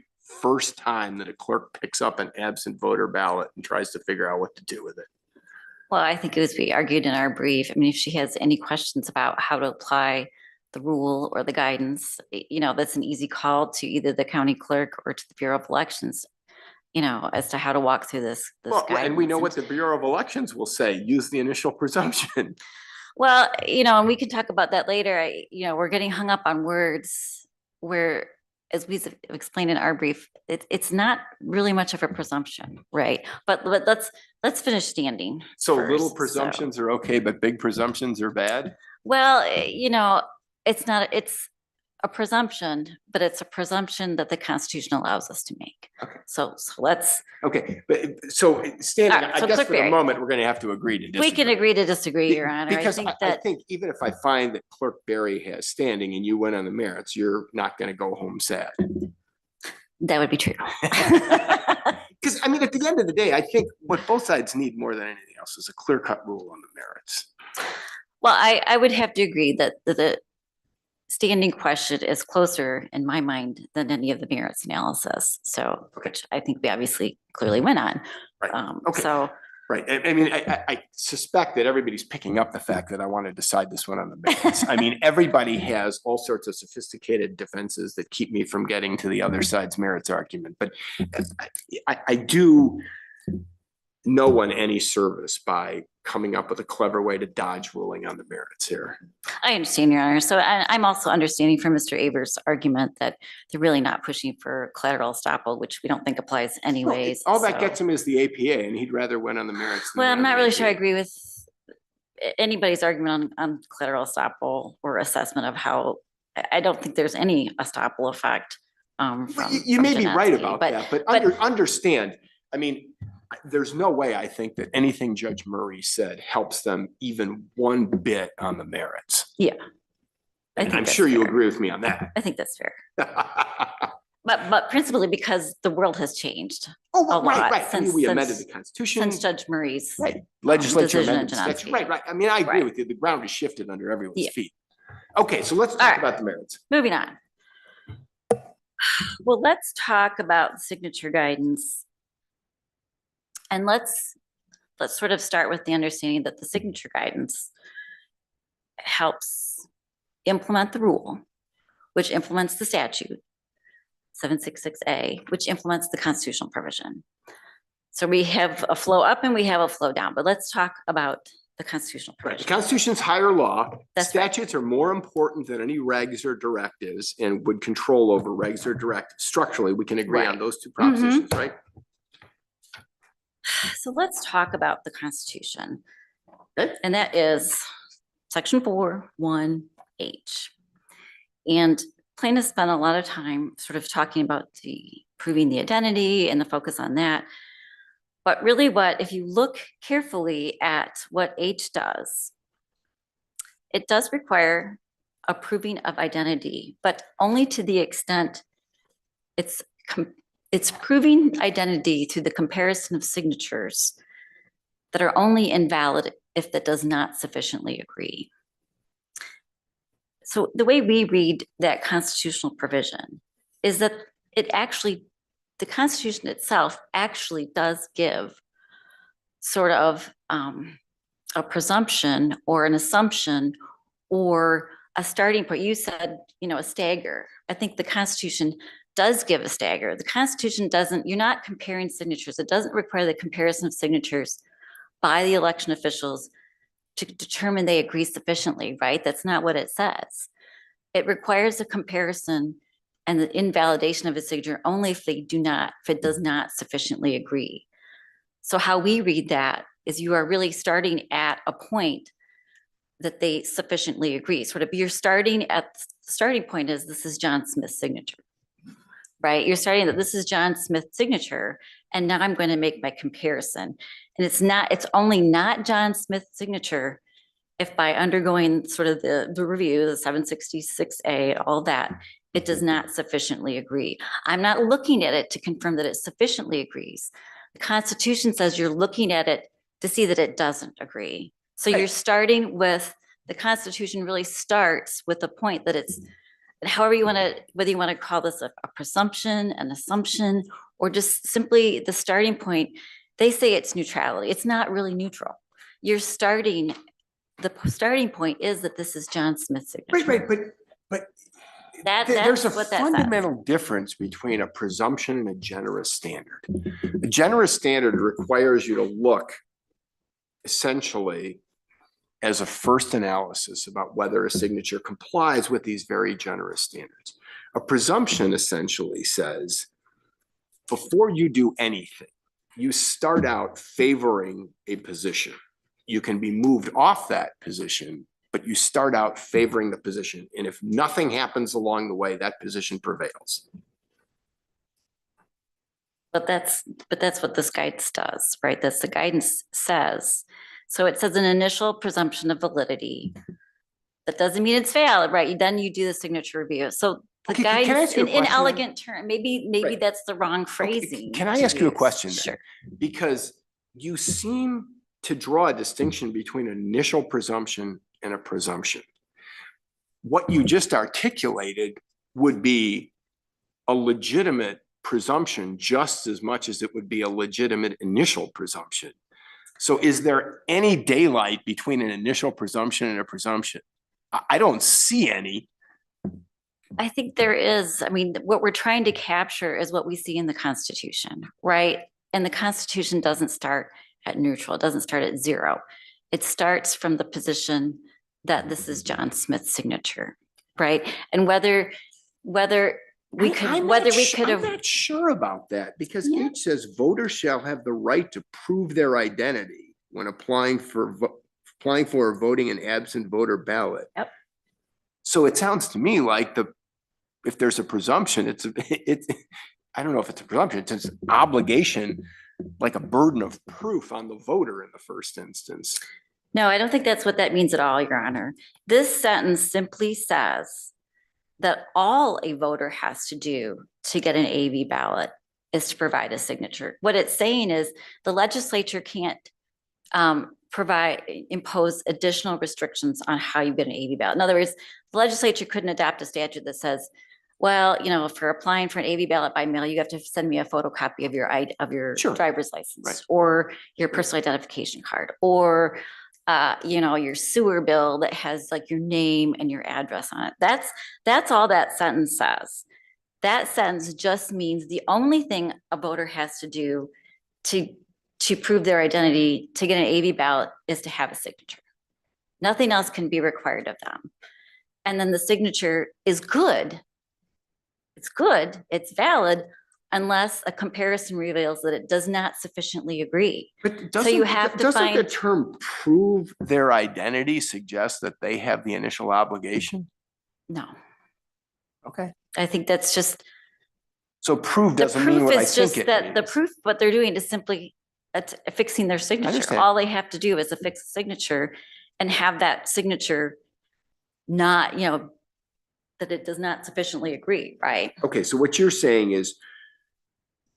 Speaker 2: first time that a clerk picks up an absent voter ballot and tries to figure out what to do with it.
Speaker 3: Well, I think as we argued in our brief, I mean, if she has any questions about how to apply the rule or the guidance, that's an easy call to either the county clerk or to the Bureau of Elections, as to how to walk through this
Speaker 2: Well, and we know what
Speaker 3: guidance.
Speaker 2: the Bureau of Elections will say, use the initial presumption.
Speaker 3: Well, and we can talk about that later. We're getting hung up on words where, as we explained in our brief, it's not really much of a presumption, right? But let's finish standing.
Speaker 2: So
Speaker 3: first,
Speaker 2: little presumptions are okay, but big presumptions are bad?
Speaker 3: Well, it's a presumption, but it's a presumption that the Constitution allows us to make.
Speaker 2: Okay.
Speaker 3: So let's,
Speaker 2: Okay, but so standing,
Speaker 3: All right,
Speaker 2: I
Speaker 3: so
Speaker 2: guess
Speaker 3: Clerk
Speaker 2: for the
Speaker 3: Berry.
Speaker 2: moment, we're gonna have to agree to disagree.
Speaker 3: we can agree to disagree, Your Honor. I
Speaker 2: Because
Speaker 3: think
Speaker 2: I
Speaker 3: that,
Speaker 2: think even if I find that Clerk Berry has standing and you went on the merits, you're not gonna go home sad.
Speaker 3: that would be true.
Speaker 2: Because I mean, at the end of the day, I think what both sides need more than anything else is a clear-cut rule on the merits.
Speaker 3: Well, I would have to agree that the standing question is closer in my mind than any of the merits analysis. So, which I think we obviously clearly went on.
Speaker 2: Right. Okay.
Speaker 3: So,
Speaker 2: Right. I mean, I suspect that everybody's picking up the fact that I want to decide this one on the merits. I mean, everybody has all sorts of sophisticated defenses that keep me from getting to the other side's merits argument. But I do no one any service by coming up with a clever way to dodge ruling on the merits here.
Speaker 3: I understand, Your Honor. So I'm also understanding from Mr. Aver's argument that they're really not pushing for collateral estoppel, which we don't think applies anyways.
Speaker 2: All that
Speaker 3: so.
Speaker 2: gets him is the APA, and he'd rather win on the merits. Than
Speaker 3: Well,
Speaker 2: win
Speaker 3: I'm
Speaker 2: on
Speaker 3: not
Speaker 2: the
Speaker 3: really sure I
Speaker 2: APA.
Speaker 3: agree with anybody's argument on collateral estoppel or assessment of how, I don't think there's any estoppel effect.
Speaker 2: Well,
Speaker 3: From
Speaker 2: you may be right
Speaker 3: Genetsky,
Speaker 2: about
Speaker 3: but-
Speaker 2: that, but
Speaker 3: but-
Speaker 2: understand, I mean, there's no way I think that anything Judge Murray said helps them even one bit on the merits.
Speaker 3: Yeah. I
Speaker 2: And
Speaker 3: think
Speaker 2: I'm
Speaker 3: that's
Speaker 2: sure you
Speaker 3: fair.
Speaker 2: agree with me on that.
Speaker 3: I think that's fair. But principally because the world has changed
Speaker 2: Oh,
Speaker 3: a
Speaker 2: right,
Speaker 3: lot
Speaker 2: right. I mean, we amended
Speaker 3: since
Speaker 2: the Constitution.
Speaker 3: since Judge Murray's.
Speaker 2: Right. Legislature
Speaker 3: decision in
Speaker 2: amended the statute.
Speaker 3: Genetsky.
Speaker 2: Right, right. I mean, I agree
Speaker 3: Right.
Speaker 2: with you. The ground is shifted under everyone's
Speaker 3: Yeah.
Speaker 2: feet. Okay, so let's
Speaker 3: All
Speaker 2: talk
Speaker 3: right.
Speaker 2: about the merits.
Speaker 3: Moving on. Well, let's talk about signature guidance. And let's sort of start with the understanding that the signature guidance helps implement the rule, which implements the statute, 766A, which implements the constitutional provision. So we have a flow up and we have a flow down, but let's talk about the constitutional
Speaker 2: Right. The
Speaker 3: provision.
Speaker 2: Constitution's higher law.
Speaker 3: That's right.
Speaker 2: Statutes are more important than any regs or directives and would control over regs or directives. Structurally, we can agree on
Speaker 3: Right.
Speaker 2: those two propositions, right?
Speaker 3: So let's talk about the Constitution.
Speaker 2: Okay.
Speaker 3: And that is section 4(1)(h). And plaintiffs spent a lot of time sort of talking about proving the identity and the focus on that. But really if you look carefully at what H does, it does require a proving of identity, but only to the extent it's proving identity through the comparison of signatures that are only invalid if that does not sufficiently agree. So the way we read that constitutional provision is that the Constitution itself actually does give sort of a presumption or an assumption or a starting point. You said, a stagger. I think the Constitution does give a stagger. The Constitution doesn't, you're not comparing signatures. It doesn't require the comparison of signatures by the election officials to determine they agree sufficiently, right? That's not what it says. It requires a comparison and the invalidation of a signature only if it does not sufficiently agree. So how we read that is you are really starting at a point that they sufficiently agree. Sort of you're starting at the starting point is this is John Smith's signature, right? You're starting that this is John Smith's signature, and now I'm going to make my comparison. And it's only not John Smith's signature if by undergoing sort of the review, the 766A, all that, it does not sufficiently agree. I'm not looking at it to confirm that it sufficiently agrees. The Constitution says you're looking at it to see that it doesn't agree. So you're starting with, the Constitution really starts with the point that it's, however you want to, whether you want to call this a presumption, an assumption, or just simply the starting point, they say it's neutrality. It's not really neutral. The starting point is that this is John Smith's signature.
Speaker 2: Right, but
Speaker 3: That's
Speaker 2: there's a
Speaker 3: what that says.
Speaker 2: fundamental difference between a presumption and a generous standard. A generous standard requires you to look essentially as a first analysis about whether a signature complies with these very generous standards. A presumption essentially says, before you do anything, you start out favoring a position. You can be moved off that position, but you start out favoring the position. And if nothing happens along the way, that position prevails.
Speaker 3: But that's what this guidance does, right? That's the guidance says. So it says an initial presumption of validity. That doesn't mean it's valid, right? Then you do the signature review. So the
Speaker 2: Okay, can I
Speaker 3: guidance
Speaker 2: ask you a
Speaker 3: in
Speaker 2: question then?
Speaker 3: elegant term, maybe
Speaker 2: Right.
Speaker 3: that's the wrong
Speaker 2: Okay,
Speaker 3: phrasing.
Speaker 2: can I
Speaker 3: to
Speaker 2: ask you a
Speaker 3: use.
Speaker 2: question then?
Speaker 3: Sure.
Speaker 2: Because you seem to draw a distinction between an initial presumption and a presumption. what you just articulated would be a legitimate presumption just as much as it would be a legitimate initial presumption. So is there any daylight between an initial presumption and a presumption? I don't see any.
Speaker 3: I think there is. I mean, what we're trying to capture is what we see in the Constitution, right? And the Constitution doesn't start at neutral. It doesn't start at zero. It starts from the position that this is John Smith's signature, right? And whether we could,
Speaker 2: I'm
Speaker 3: have,
Speaker 2: not sure about that because
Speaker 3: Yeah.
Speaker 2: H says voters shall have the right to prove their identity when applying for or voting an absent voter ballot.
Speaker 3: Yep.
Speaker 2: So it sounds to me like if there's a presumption, it's I don't know if it's a presumption, it's an obligation, like a burden of proof on the voter in the first instance.
Speaker 3: No, I don't think that's what that means at all, Your Honor. This sentence simply says that all a voter has to do to get an AV ballot is to provide a signature. What it's saying is the legislature can't impose additional restrictions on how you get an AV ballot. In other words, the legislature couldn't adopt a statute that says, well, for applying for an AV ballot by mail, you have to send me a photocopy of your
Speaker 2: Sure.
Speaker 3: driver's license,
Speaker 2: Right.
Speaker 3: or your personal identification card, or your sewer bill that has like your name and your address on it. That's all that sentence says. That sentence just means the only thing a voter has to do to prove their identity to get an AV ballot is to have a signature. Nothing else can be required of them. And then the signature is good. It's good, it's valid, unless a comparison reveals that it does not sufficiently agree.
Speaker 2: But
Speaker 3: you have to
Speaker 2: doesn't the
Speaker 3: find-
Speaker 2: term prove their identity suggest that they have the initial obligation?
Speaker 3: No,
Speaker 2: Okay.
Speaker 3: I think that's just,
Speaker 2: So prove
Speaker 3: the
Speaker 2: doesn't mean
Speaker 3: proof
Speaker 2: what I
Speaker 3: is
Speaker 2: think
Speaker 3: just
Speaker 2: it
Speaker 3: that the
Speaker 2: means.
Speaker 3: proof, what they're doing is simply affixing their signature.
Speaker 2: understand.
Speaker 3: All they have to do is affix a signature and have that signature not, that it does not sufficiently agree, right?
Speaker 2: Okay, so what you're saying is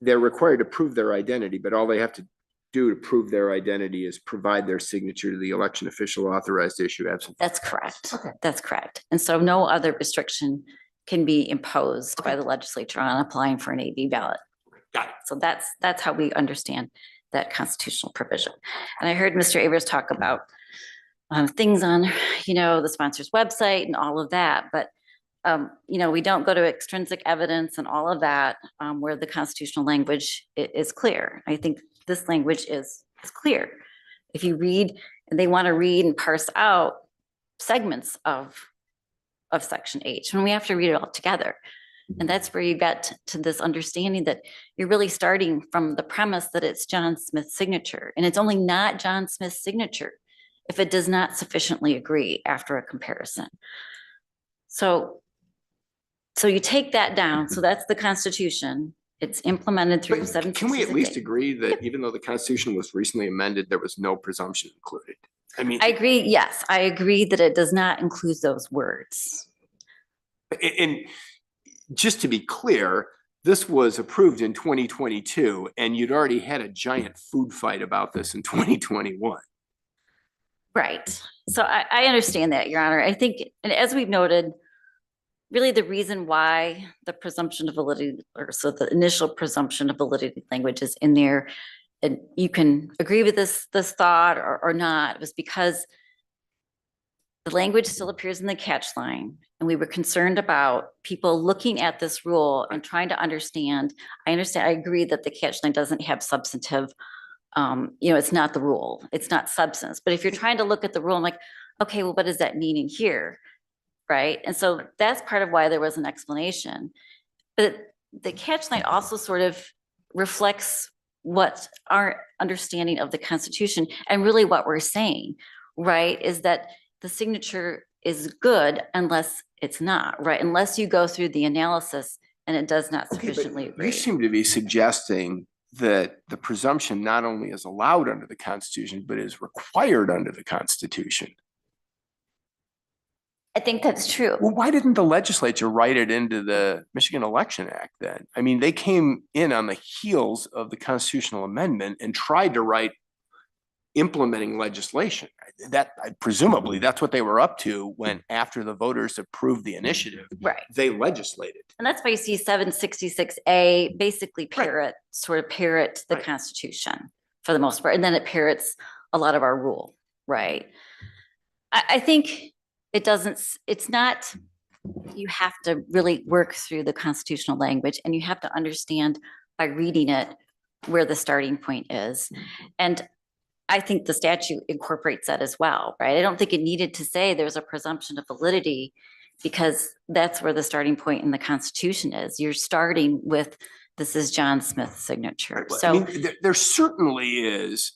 Speaker 2: they're required to prove their identity, but all they have to do to prove their identity is provide their signature to the election official authorized to issue absent.
Speaker 3: That's correct.
Speaker 2: Okay.
Speaker 3: That's correct. And so no other restriction can be imposed by the legislature on applying for an AV ballot.
Speaker 2: Got it.
Speaker 3: So that's how we understand that constitutional provision. And I heard Mr. Avers talk about things on, the sponsor's website and all of that, but we don't go to extrinsic evidence and all of that where the constitutional language is clear. I think this language is clear. If you read, and they want to read and parse out segments of section H, and we have to read it all together. And that's where you get to this understanding that you're really starting from the premise that it's John Smith's signature, and it's only not John Smith's signature if it does not sufficiently agree after a comparison. So you take that down. So that's the Constitution. It's implemented through
Speaker 2: But
Speaker 3: 17.
Speaker 2: can we at least agree that even though the Constitution was recently amended, there was no presumption included? I mean,
Speaker 3: I agree. Yes, I agree that it does not include those words.
Speaker 2: and just to be clear, this was approved in 2022, and you'd already had a giant food fight about this in 2021.
Speaker 3: Right. So I understand that, Your Honor. I think, and as we've noted, really the reason why the presumption of validity, or so the initial presumption of validity language is in there, and you can agree with this thought or not, was because the language still appears in the catch line. And we were concerned about people looking at this rule and trying to understand. I agree that the catch line doesn't have substantive, it's not the rule, it's not substance. But if you're trying to look at the rule, I'm like, okay, well, what does that mean in here? Right. And so that's part of why there was an explanation. But the catch line also sort of reflects what our understanding of the Constitution and really what we're saying, right, is that the signature is good unless it's not, right? Unless you go through the analysis and it does not sufficiently
Speaker 2: You
Speaker 3: agree.
Speaker 2: seem to be suggesting that the presumption not only is allowed under the Constitution, but is required under the Constitution.
Speaker 3: I think that's true.
Speaker 2: Well, why didn't the legislature write it into the Michigan Election Act then? I mean, they came in on the heels of the constitutional amendment and tried to write implementing legislation. that presumably that's what they were up to when, after the voters approved the initiative,
Speaker 3: Right.
Speaker 2: they legislated.
Speaker 3: And that's why you see 766A basically
Speaker 2: Right.
Speaker 3: parrot the
Speaker 2: Right.
Speaker 3: Constitution for the most part. And then it parrots a lot of our rule, right? I think it's not, you have to really work through the constitutional language, and you have to understand by reading it where the starting point is. And I think the statute incorporates that as well, right? I don't think it needed to say there's a presumption of validity, because that's where the starting point in the Constitution is. You're starting with, this is John Smith's signature.
Speaker 2: I
Speaker 3: So
Speaker 2: mean, there certainly is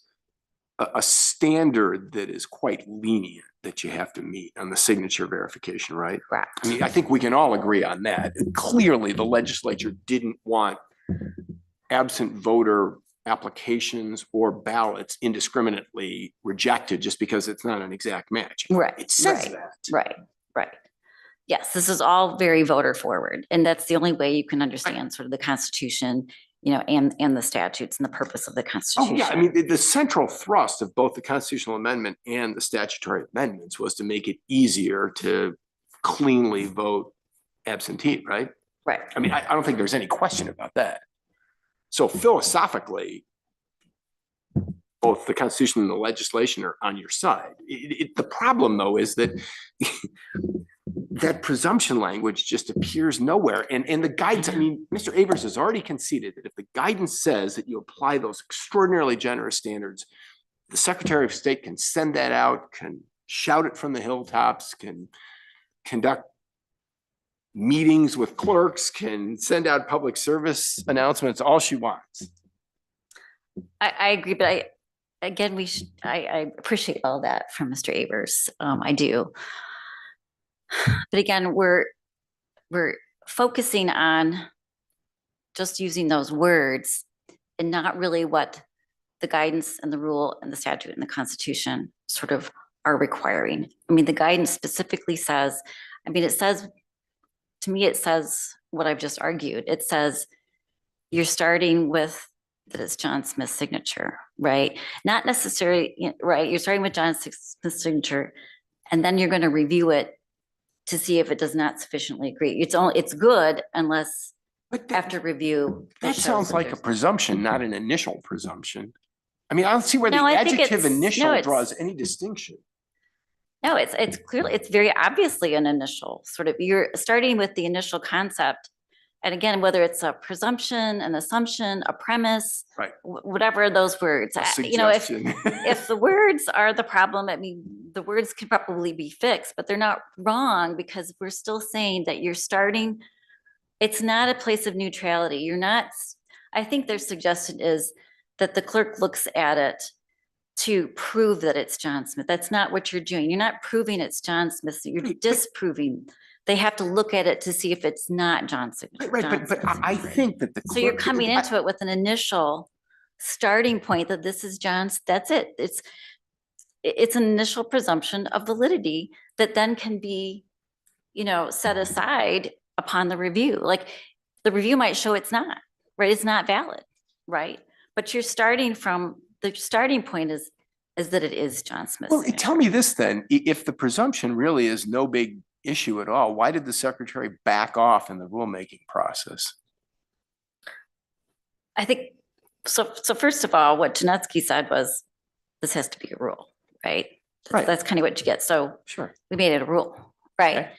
Speaker 2: a standard that is quite lenient that you have to meet on the signature verification, right?
Speaker 3: correct.
Speaker 2: I mean, I think we can all agree on that. Clearly, the legislature didn't want absent voter applications or ballots indiscriminately rejected just because it's not an exact match.
Speaker 3: Right,
Speaker 2: It says
Speaker 3: right,
Speaker 2: that.
Speaker 3: right. Yes, this is all very voter forward, and that's the only way you can understand sort of the Constitution, and the statutes and the purpose of the
Speaker 2: Oh,
Speaker 3: Constitution.
Speaker 2: yeah. I mean, the central thrust of both the constitutional amendment and the statutory amendments was to make it easier to cleanly vote absentee, right?
Speaker 3: Right.
Speaker 2: I mean, I don't think there's any question about that. So philosophically, both the Constitution and the legislation are on your side. The problem, though, is that that presumption language just appears nowhere. And the guidance, I mean, Mr. Avers has already conceded that if the guidance says that you apply those extraordinarily generous standards, the Secretary of State can send that out, can shout it from the hilltops, can conduct meetings with clerks, can send out public service announcements, all she wants.
Speaker 3: I agree, but I appreciate all that from Mr. Avers. I do. But again, we're focusing on just using those words and not really what the guidance and the rule and the statute and the Constitution sort of are requiring. I mean, the guidance specifically says, to me, it says what I've just argued. It says you're starting with that it's John Smith's signature, right? Not necessarily, right? You're starting with John Smith's signature, and then you're going to review it to see if it does not sufficiently agree. It's good unless after review.
Speaker 2: That sounds like a presumption, not an initial presumption. I mean, I don't see where the
Speaker 3: No, I think
Speaker 2: adjective
Speaker 3: it's-
Speaker 2: initial
Speaker 3: no, it's-
Speaker 2: draws any distinction.
Speaker 3: No, it's clearly, it's very obviously an initial sort of, you're starting with the initial concept. And again, whether it's a presumption, an assumption, a premise,
Speaker 2: Right.
Speaker 3: Whatever those words,
Speaker 2: A
Speaker 3: if
Speaker 2: suggestion.
Speaker 3: if the words are the problem, I mean, the words could probably be fixed, but they're not wrong, because we're still saying that you're starting, it's not a place of neutrality. You're not, I think their suggestion is that the clerk looks at it to prove that it's John Smith. That's not what you're doing. You're not proving it's John Smith. You're
Speaker 2: Right, but-
Speaker 3: disproving. They have to look at it to see if it's not John Smith.
Speaker 2: Right, but I think that the.
Speaker 3: So you're
Speaker 2: clerk-
Speaker 3: coming
Speaker 2: I-
Speaker 3: into it with an initial starting point that this is John's, that's it. It's an initial presumption of validity that then can be, set aside upon the review. Like, the review might show it's not, right? It's not valid, right? But you're starting from, the starting point is that it is John Smith.
Speaker 2: Well, tell me this then, if the presumption really is no big issue at all, why did the secretary back off in the rulemaking process?
Speaker 3: I think, so first of all, what Janutsky said was, this has to be a rule, right?
Speaker 2: Right.
Speaker 3: That's kind of what you get. So
Speaker 2: Sure.
Speaker 3: we made it a rule, right?
Speaker 2: Okay.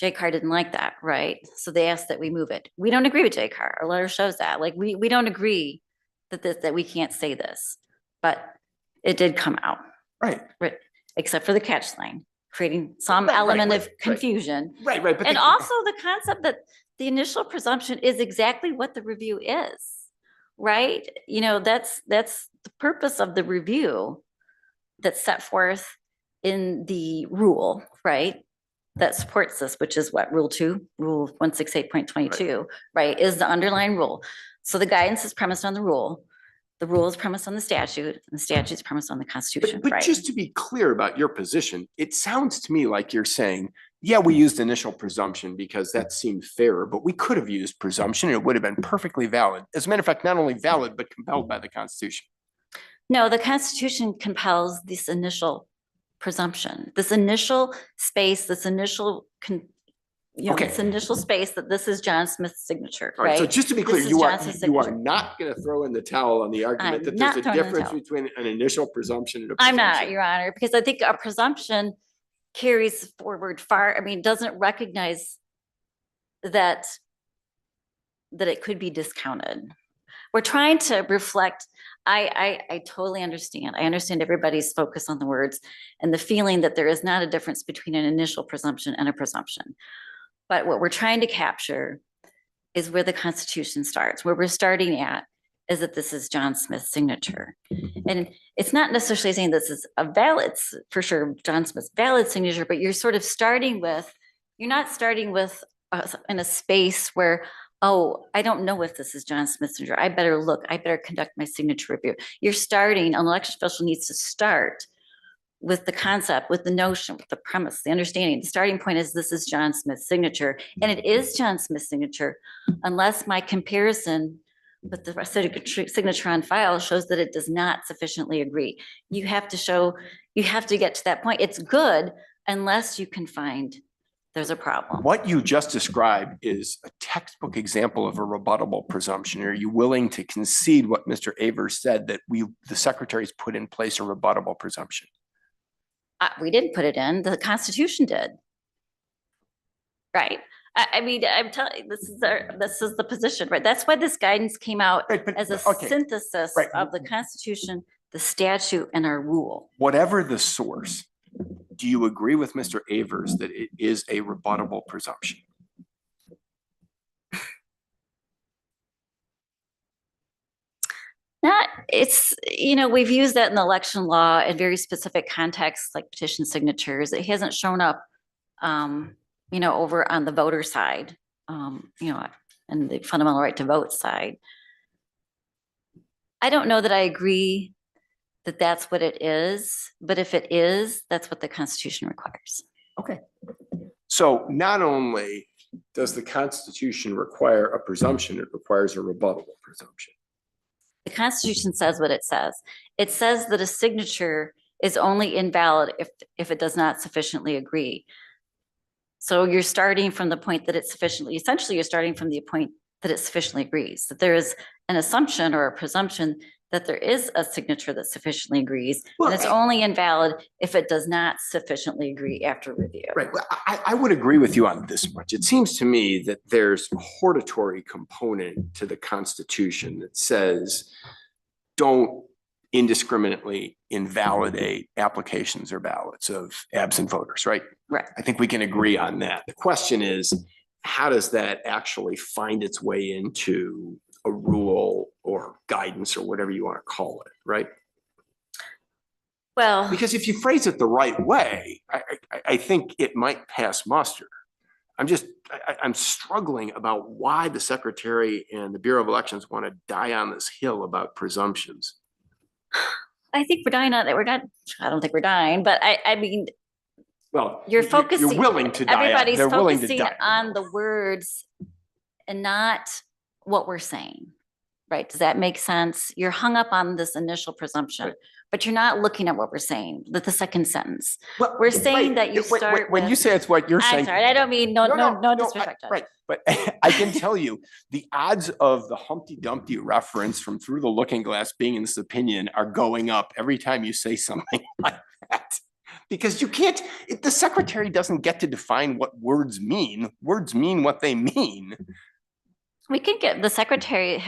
Speaker 3: JCAR didn't like that, right? So they asked that we move it. We don't agree with JCAR. Our letter shows that. Like, we don't agree that we can't say this, but it did come out,
Speaker 2: Right,
Speaker 3: except for the catch line, creating some
Speaker 2: Right,
Speaker 3: element
Speaker 2: right,
Speaker 3: of
Speaker 2: right.
Speaker 3: confusion.
Speaker 2: right. But
Speaker 3: And also the concept that the initial presumption is exactly what the review is, right? That's the purpose of the review that's set forth in the rule, right? That supports this, which is what, Rule 168.22, right, is the underlying rule. So the guidance is premised on the rule is premised on the statute, and the statute is premised on the Constitution,
Speaker 2: But
Speaker 3: right?
Speaker 2: just to be clear about your position, it sounds to me like you're saying, yeah, we used initial presumption because that seemed fairer, but we could have used presumption and it would have been perfectly valid. As a matter of fact, not only valid, but compelled by the Constitution.
Speaker 3: No, the Constitution compels this initial presumption, this initial space, this initial,
Speaker 2: Okay.
Speaker 3: this initial space that this is John Smith's signature,
Speaker 2: All right, so
Speaker 3: right?
Speaker 2: just to be
Speaker 3: This
Speaker 2: clear,
Speaker 3: is
Speaker 2: you are,
Speaker 3: Johnson's
Speaker 2: you are
Speaker 3: signature.
Speaker 2: not going to throw in the towel on the argument
Speaker 3: I'm
Speaker 2: that
Speaker 3: not
Speaker 2: there's a
Speaker 3: throwing in the
Speaker 2: difference
Speaker 3: towel.
Speaker 2: between an initial presumption and a
Speaker 3: I'm
Speaker 2: presumption.
Speaker 3: not, Your Honor, because I think a presumption carries forward far, I mean, doesn't recognize that it could be discounted. We're trying to reflect, I totally understand. I understand everybody's focus on the words and the feeling that there is not a difference between an initial presumption and a presumption. But what we're trying to capture is where the Constitution starts. Where we're starting at is that this is John Smith's signature. And it's not necessarily saying this is a valid, for sure, John Smith's valid signature, but you're sort of starting with, you're not starting with in a space where, oh, I don't know if this is John Smith's signature. I better look, I better conduct my signature review. You're starting, an election official needs to start with the concept, with the notion, with the premise, the understanding. The starting point is this is John Smith's signature, and it is John Smith's signature, unless my comparison with the signature on file shows that it does not sufficiently agree. You have to show, you have to get to that point. It's good unless you can find there's a problem.
Speaker 2: What you just described is a textbook example of a rebuttable presumption. Are you willing to concede what Mr. Avers said, that the secretaries put in place a rebuttable presumption?
Speaker 3: We didn't put it in, the Constitution did. Right. I mean, I'm telling you, this is the position, right? That's why this guidance came out
Speaker 2: Right, but-
Speaker 3: as a
Speaker 2: okay.
Speaker 3: synthesis
Speaker 2: Right.
Speaker 3: of the Constitution, the statute, and our rule.
Speaker 2: Whatever the source, do you agree with Mr. Avers that it is a rebuttable presumption?
Speaker 3: Not, it's, we've used that in the election law in very specific contexts, like petition signatures. It hasn't shown up, over on the voter side, and the fundamental right to vote side. I don't know that I agree that that's what it is, but if it is, that's what the Constitution requires.
Speaker 2: Okay. So not only does the Constitution require a presumption, it requires a rebuttable presumption.
Speaker 3: The Constitution says what it says. It says that a signature is only invalid if it does not sufficiently agree. So you're starting from the point that it's sufficiently, essentially you're starting from the point that it sufficiently agrees, that there is an assumption or a presumption that there is a signature that sufficiently agrees, and it's only invalid if it does not sufficiently agree after review.
Speaker 2: Right. Well, I would agree with you on this much. It seems to me that there's a hortatory component to the Constitution that says, don't indiscriminately invalidate applications or ballots of absent voters, right?
Speaker 3: Right.
Speaker 2: I think we can agree on that. The question is, how does that actually find its way into a rule or guidance or whatever you want to call it, right?
Speaker 3: Well,
Speaker 2: Because if you phrase it the right way, I think it might pass muster. I'm struggling about why the Secretary and the Bureau of Elections want to die on this hill about presumptions.
Speaker 3: I think we're dying on it. We're not, I don't think we're dying, but I mean,
Speaker 2: Well,
Speaker 3: you're focusing.
Speaker 2: You're willing to die.
Speaker 3: Everybody's
Speaker 2: They're willing to
Speaker 3: focusing
Speaker 2: die.
Speaker 3: on the words and not what we're saying, right? Does that make sense? You're hung up on this initial presumption,
Speaker 2: Right.
Speaker 3: but you're not looking at what we're saying, the second sentence.
Speaker 2: Well,
Speaker 3: We're saying that you start
Speaker 2: when you
Speaker 3: with-
Speaker 2: say it's what you're
Speaker 3: I'm
Speaker 2: saying.
Speaker 3: sorry, I don't mean no disrespect.
Speaker 2: Right, but I can tell you, the odds of the Humpty Dumpty reference from Through the Looking Glass being in this opinion are going up every time you say something like that. Because you can't, the Secretary doesn't get to define what words mean. Words mean what they mean.
Speaker 3: We can get, the Secretary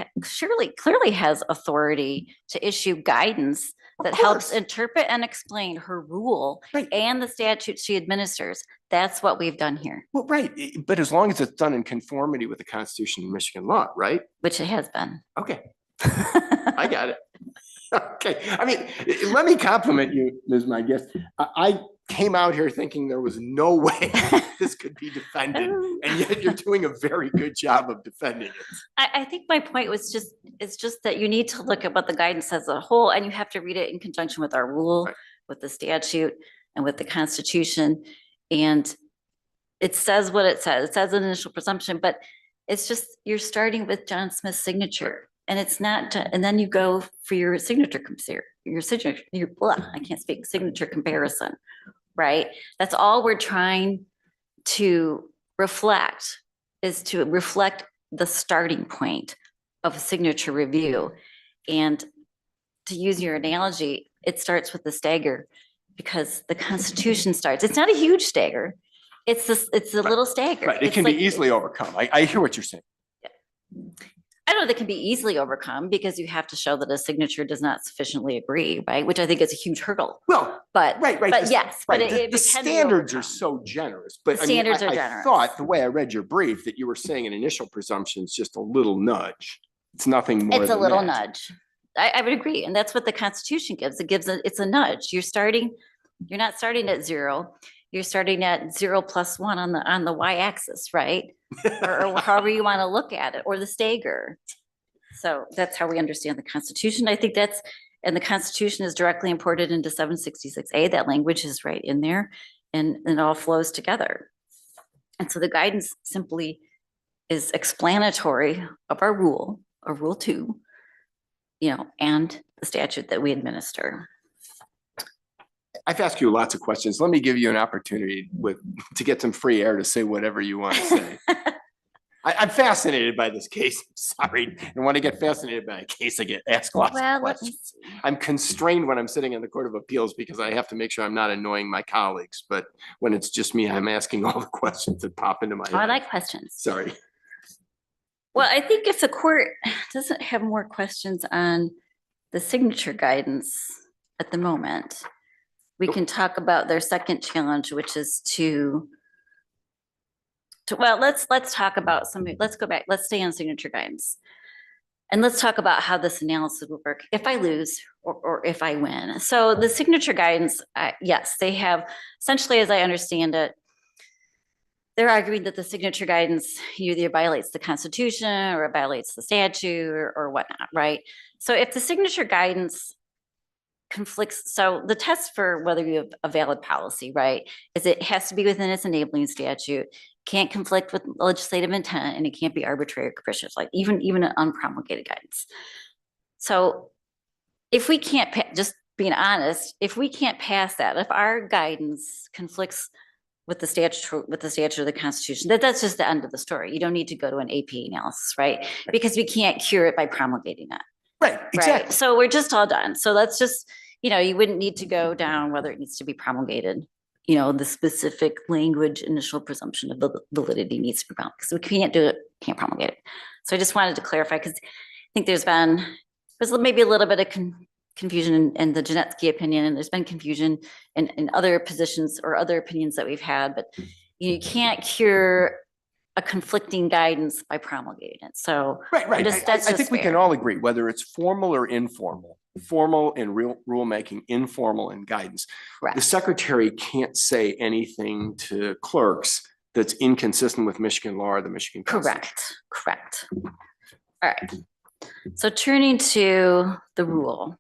Speaker 3: clearly has authority to issue guidance that helps
Speaker 2: course.
Speaker 3: interpret and explain her rule
Speaker 2: Right.
Speaker 3: and the statute she administers. That's what we've done here,
Speaker 2: Well, right, but as long as it's done in conformity with the Constitution and Michigan law, right?
Speaker 3: which it has been.
Speaker 2: Okay, I got it. Okay, I mean, let me compliment you, Ms. My guest. I came out here thinking there was no way this could be defended, and yet you're doing a very good job of defending it.
Speaker 3: I think my point was it's just that you need to look at what the guidance says as a whole, and you have to read it in conjunction with our rule,
Speaker 2: Right.
Speaker 3: with the statute, and with the Constitution. And it says what it says. It says an initial presumption, but it's just, you're starting with John Smith's signature. And it's not, and then you go for your signature I can't speak, signature comparison, right? That's all we're trying to reflect, is to reflect the starting point of a signature review. And to use your analogy, it starts with the stagger, because the Constitution starts, it's not a huge stagger. It's a little stagger.
Speaker 2: Right, it
Speaker 3: It's
Speaker 2: can be
Speaker 3: like-
Speaker 2: easily overcome. I hear what you're saying.
Speaker 3: I don't know, that can be easily overcome, because you have to show that a signature does not sufficiently agree, right? Which I think is a huge hurdle,
Speaker 2: Well,
Speaker 3: but,
Speaker 2: right.
Speaker 3: but
Speaker 2: the-
Speaker 3: yes, but
Speaker 2: right, the
Speaker 3: it can be
Speaker 2: standards are
Speaker 3: overcome.
Speaker 2: so generous, but
Speaker 3: The
Speaker 2: I mean,
Speaker 3: standards are
Speaker 2: I
Speaker 3: generous.
Speaker 2: thought, the way I read your brief, that you were saying an initial presumption is just a little nudge. It's nothing more
Speaker 3: It's a
Speaker 2: than
Speaker 3: little
Speaker 2: that.
Speaker 3: nudge. I would agree. And that's what the Constitution gives. It's a nudge. You're not starting at 0. You're starting at 0 plus 1 on the y-axis, right? Or however you want to look at it, or the stagger. So that's how we understand the Constitution. I think and the Constitution is directly imported into 766A. That language is right in there, and it all flows together. And so the guidance simply is explanatory of our rule, of Rule 2, and the statute that we administer.
Speaker 2: I've asked you lots of questions. Let me give you an opportunity to get some free air to say whatever you want to say. I'm fascinated by this case. Sorry. And when I get fascinated by a case, I get asked lots of
Speaker 3: Well, let me
Speaker 2: questions.
Speaker 3: see.
Speaker 2: I'm constrained when I'm sitting in the Court of Appeals because I have to make sure I'm not annoying my colleagues. But when it's just me, I'm asking all the questions that pop into my
Speaker 3: Oh, I
Speaker 2: head.
Speaker 3: like questions.
Speaker 2: Sorry.
Speaker 3: Well, I think if the court doesn't have more questions on the signature guidance at the moment, we can talk about their second challenge, which is well, let's talk about let's go back, let's stay on signature guidance. And let's talk about how this analysis will work if I lose or if I win. So the signature guidance, yes, they have, essentially, as I understand it, they're arguing that the signature guidance either violates the Constitution or it violates the statute or whatnot, right? So if the signature guidance conflicts, so the test for whether you have a valid policy, right, is it has to be within its enabling statute, can't conflict with legislative intent, and it can't be arbitrary or capricious, like even an unpromulgated guidance. So if we can't, just being honest, if we can't pass that, if our guidance conflicts with the statute of the Constitution, that's just the end of the story. You don't need to go to an AP analysis, right? Because we can't cure it by promulgating it.
Speaker 2: Right, exactly.
Speaker 3: Right? So we're just all done. So let's just, you wouldn't need to go down whether it needs to be promulgated. The specific language, initial presumption of validity needs to be promulgated. Because we can't do it, can't promulgate it. So I just wanted to clarify, because I think there's maybe a little bit of confusion in the Janetsky opinion, and there's been confusion in other positions or other opinions that we've had, but you can't cure a conflicting guidance by promulgating it. So
Speaker 2: Right.
Speaker 3: that's
Speaker 2: I
Speaker 3: just
Speaker 2: think we can
Speaker 3: fair.
Speaker 2: all agree, whether it's formal or informal, formal in rulemaking, informal in guidance.
Speaker 3: Correct.
Speaker 2: The secretary can't say anything to clerks that's inconsistent with Michigan law or the Michigan Constitution.
Speaker 3: Correct. All right. So turning to the rule,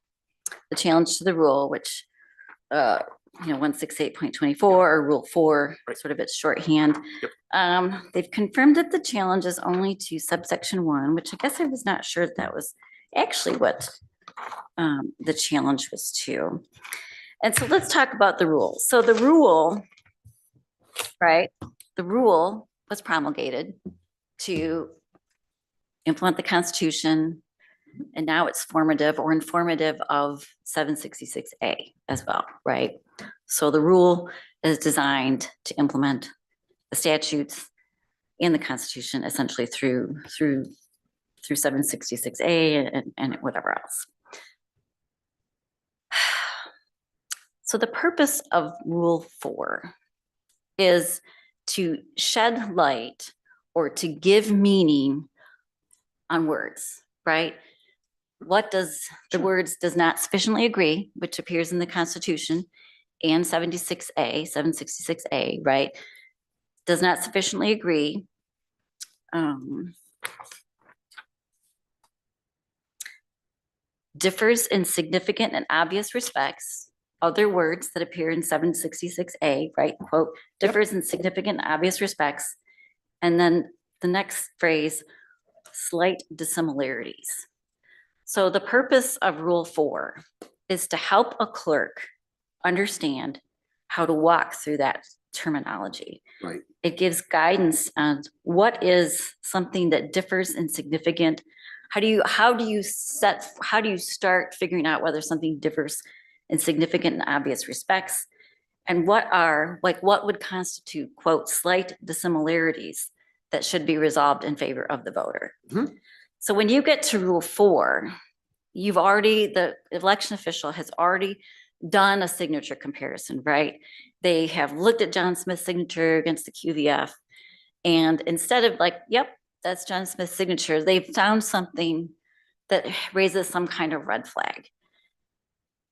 Speaker 3: the challenge to the rule, which 168.24 or Rule 4,
Speaker 2: Right.
Speaker 3: sort of its shorthand.
Speaker 2: Yep.
Speaker 3: They've confirmed that the challenge is only to subsection 1, which I guess I was not sure that was actually what the challenge was to. And so let's talk about the rule. So the rule, right? The rule was promulgated to implement the Constitution, and now it's formative or informative of 766A as well, right? So the rule is designed to implement the statutes in the Constitution essentially through 766A and whatever else. So the purpose of Rule 4 is to shed light or to give meaning on words, right? What does the words does not sufficiently agree, which appears in the Constitution and 766A, right? Does not sufficiently agree. Differs in significant and obvious respects. Other words that appear in 766A, right? Quote, differs in significant and obvious respects. And then the next phrase, slight dissimilarities. So the purpose of Rule 4 is to help a clerk understand how to walk through that terminology.
Speaker 2: Right.
Speaker 3: It gives guidance on what is something that differs in significant. How do you start figuring out whether something differs in significant and obvious respects? And what would constitute, quote, slight dissimilarities that should be resolved in favor of the voter?
Speaker 2: Mhm.
Speaker 3: So when you get to Rule 4, the election official has already done a signature comparison, right? They have looked at John Smith's signature against the QVF. And instead of like, yep, that's John Smith's signature, they've found something that raises some kind of red flag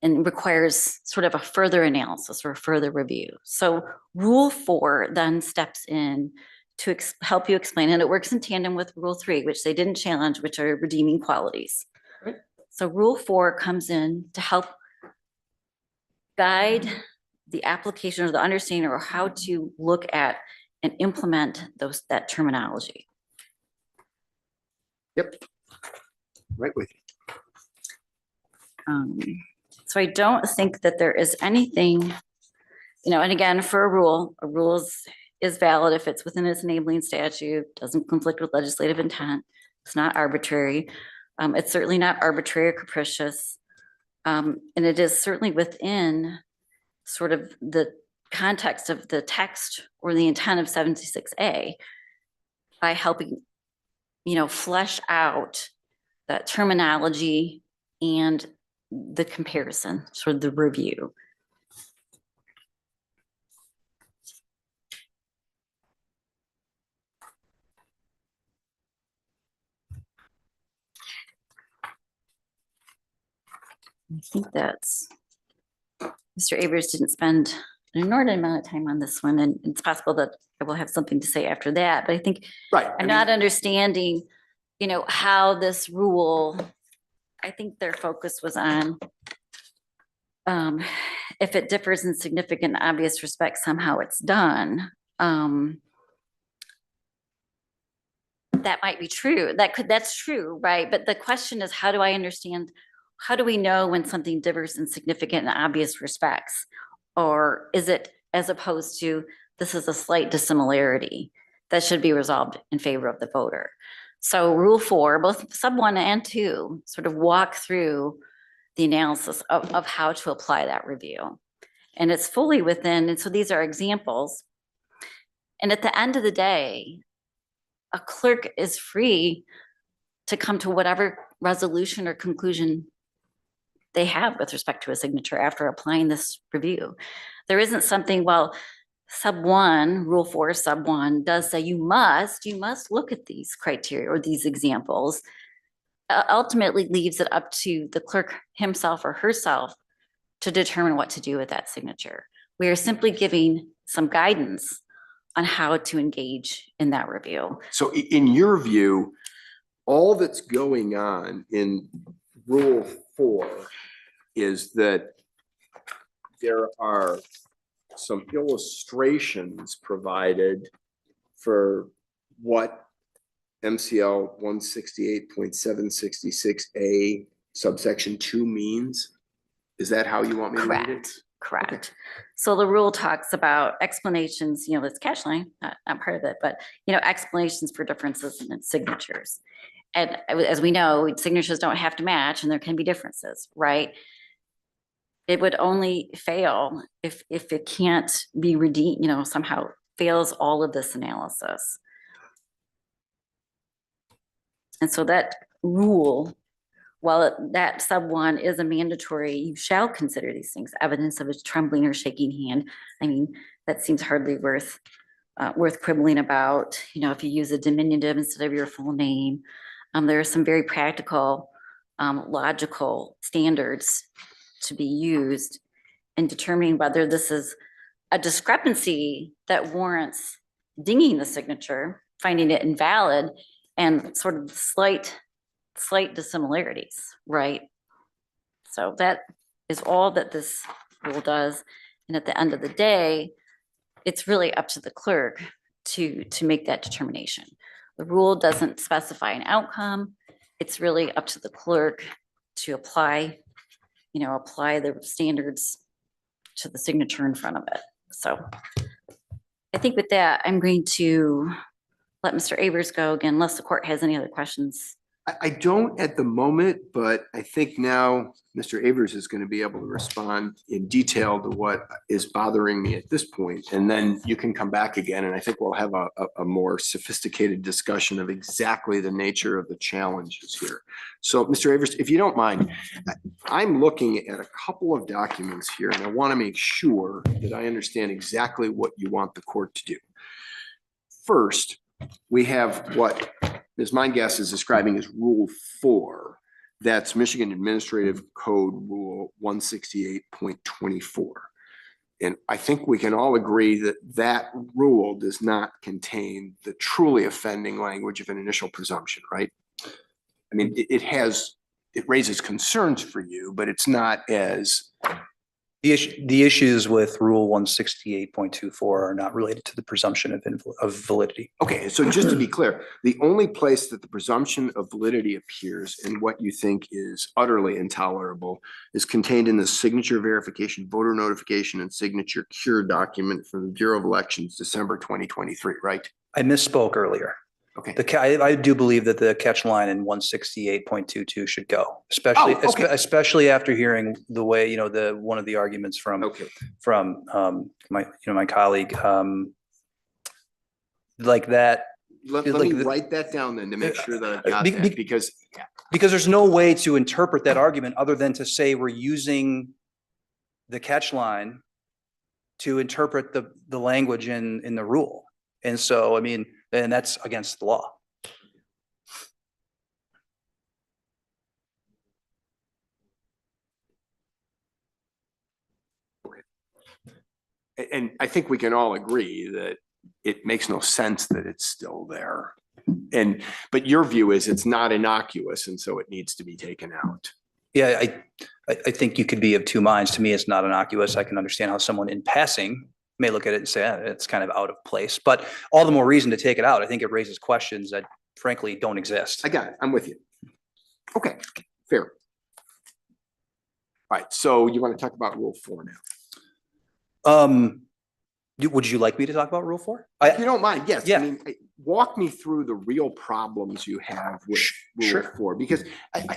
Speaker 3: and requires sort of a further analysis or a further review. So Rule 4 then steps in to help you explain, and it works in tandem with Rule 3, which they didn't challenge, which are redeeming qualities.
Speaker 2: Right.
Speaker 3: So Rule 4 comes in to help guide the application or the understanding or how to look at and implement that terminology.
Speaker 2: Yep. Right with you.
Speaker 3: So I don't think that there is anything, and again, for a rule is valid if it's within its enabling statute, doesn't conflict with legislative intent. It's not arbitrary. It's certainly not arbitrary or capricious. And it is certainly within sort of the context of the text or the intent of 76A by helping, flesh out that terminology and the comparison, sort of the review. I think that's, Mr. Avers didn't spend an inordinate amount of time on this one, and it's possible that I will have something to say after that, but I think
Speaker 2: Right.
Speaker 3: I'm not understanding, how this rule, I think their focus was on if it differs in significant obvious respects, somehow it's done. That might be true. That's true, right? But the question is, how do we know when something differs in significant and obvious respects? Or is it as opposed to, this is a slight dissimilarity that should be resolved in favor of the voter? So Rule 4, both sub 1 and 2, sort of walk through the analysis of how to apply that review. And it's fully within, and so these are examples. And at the end of the day, a clerk is free to come to whatever resolution or conclusion they have with respect to a signature after applying this review. There isn't something, well, sub 1, Rule 4, sub 1 does say you must look at these criteria or these examples. Ultimately leaves it up to the clerk himself or herself to determine what to do with that signature. We are simply giving some guidance on how to engage in that review.
Speaker 2: So in your view, all that's going on in Rule 4 is that there are some illustrations provided for what MCL 168.766A subsection 2 means? Is that how you want me to read it?
Speaker 3: Correct.
Speaker 2: Okay.
Speaker 3: So the rule talks about explanations, it's catch line, not part of it, but, explanations for differences in signatures. And as we know, signatures don't have to match and there can be differences, right? It would only fail if it can't be redeemed, somehow fails all of this analysis. And so that rule, while that sub 1 is a mandatory, you shall consider these things evidence of a trembling or shaking hand. I mean, that seems hardly worth quibbling about. If you use a diminutive instead of your full name, there are some very practical, logical standards to be used in determining whether this is a discrepancy that warrants dinging the signature, finding it invalid, and sort of slight dissimilarities, right? So that is all that this rule does. And at the end of the day, it's really up to the clerk to make that determination. The rule doesn't specify an outcome. It's really up to the clerk to apply the standards to the signature in front of it. So I think with that, I'm going to let Mr. Avers go again, unless the court has any other questions.
Speaker 2: I don't at the moment, but I think now Mr. Avers is going to be able to respond in detail to what is bothering me at this point. And then you can come back again, and I think we'll have a more sophisticated discussion of exactly the nature of the challenges here. So, Mr. Avers, if you don't mind, I'm looking at a couple of documents here, and I want to make sure that I understand exactly what you want the court to do. First, we have what Ms. Mindgas is describing as Rule 4. That's Michigan Administrative Code Rule 168.24. And I think we can all agree that that rule does not contain the truly offending language of an initial presumption, right? I mean, it raises concerns for you, but it's not as.
Speaker 5: The issues with Rule 168.24 are not related to the presumption of validity.
Speaker 2: Okay, so just to be clear, the only place that the presumption of validity appears and what you think is utterly intolerable is contained in the signature verification, voter notification, and signature cure document from the Bureau of Elections, December 2023, right?
Speaker 5: I misspoke earlier.
Speaker 2: Okay.
Speaker 5: I do believe that the catch line in 168.22 should go, especially
Speaker 2: okay.
Speaker 5: especially after hearing the way, one of the arguments from my colleague, like that.
Speaker 2: Let me write that down then to make sure that I got that, because
Speaker 5: there's no way to interpret that argument other than to say we're using the catch line to interpret the language in the rule. And so, I mean, and that's against the law.
Speaker 2: Okay. And I think we can all agree that it makes no sense that it's still there. But your view is it's not innocuous, and so it needs to be taken out.
Speaker 5: Yeah, I think you could be of two minds. To me, it's not innocuous. I can understand how someone in passing may look at it and say, it's kind of out of place, but all the more reason to take it out. I think it raises questions that frankly don't exist.
Speaker 2: I got it. I'm with you. Okay, fair. All right, so you want to talk about Rule 4 now?
Speaker 5: Would you like me to talk about Rule 4?
Speaker 2: If you don't mind, yes.
Speaker 5: Yeah.
Speaker 2: I mean, walk me through the real problems you have with Rule 4, because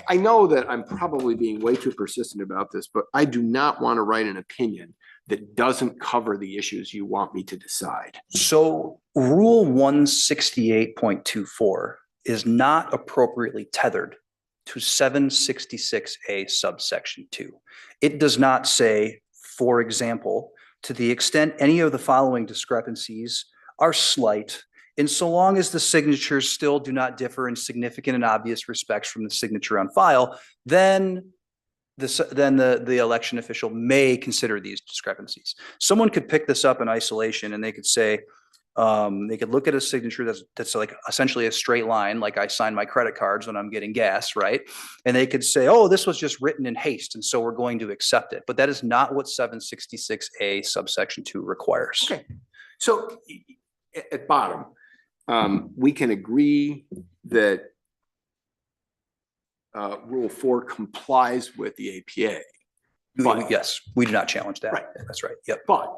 Speaker 2: I know that I'm probably being way too persistent about this, but I do not want to write an opinion that doesn't cover the issues you want me to decide.
Speaker 5: So Rule 168.24 is not appropriately tethered to 766A subsection 2. It does not say, for example, to the extent any of the following discrepancies are slight, and so long as the signatures still do not differ in significant and obvious respects from the signature on file, then the election official may consider these discrepancies. Someone could pick this up in isolation and they could say, they could look at a signature that's like essentially a straight line, like I sign my credit cards when I'm getting gas, right? And they could say, oh, this was just written in haste, and so we're going to accept it. But that is not what 766A subsection 2 requires.
Speaker 2: Okay, so at bottom, we can agree that Rule 4 complies with the APA. But,
Speaker 5: yes, we do not challenge that.
Speaker 2: Right.
Speaker 5: That's right. Yep.
Speaker 2: But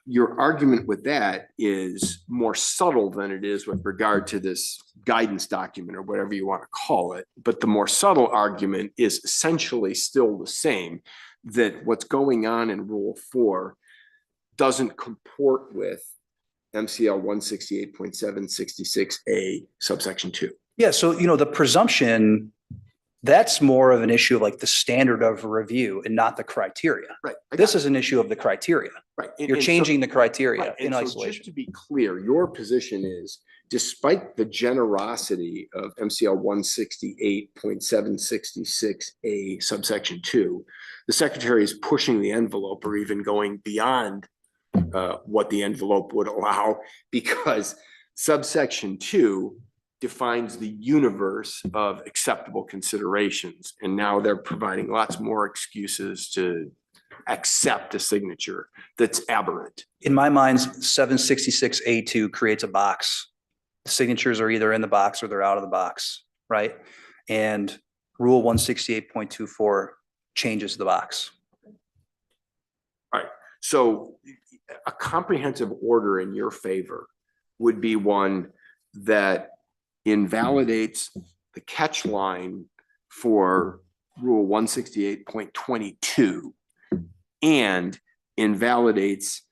Speaker 2: your argument with that is more subtle than it is with regard to this guidance document or whatever you want to call it. But the more subtle argument is essentially still the same, that what's going on in Rule 4 doesn't comport with MCL 168.766A subsection 2.
Speaker 5: Yeah. So, the presumption, that's more of an issue of like the standard of review and not the criteria.
Speaker 2: Right.
Speaker 5: This is an issue of the criteria.
Speaker 2: Right.
Speaker 5: You're changing the criteria
Speaker 2: right.
Speaker 5: in
Speaker 2: so
Speaker 5: isolation.
Speaker 2: Just to be clear, your position is, despite the generosity of MCL 168.766A subsection 2, the secretary is pushing the envelope or even going beyond what the envelope would allow, because subsection 2 defines the universe of acceptable considerations. And now they're providing lots more excuses to accept a signature that's aberrant.
Speaker 5: In my mind, 766A2 creates a box. The signatures are either in the box or they're out of the box, right? And Rule 168.24 changes the box.
Speaker 2: So a comprehensive order in your favor would be one that invalidates the catch line for Rule 168.22 and invalidates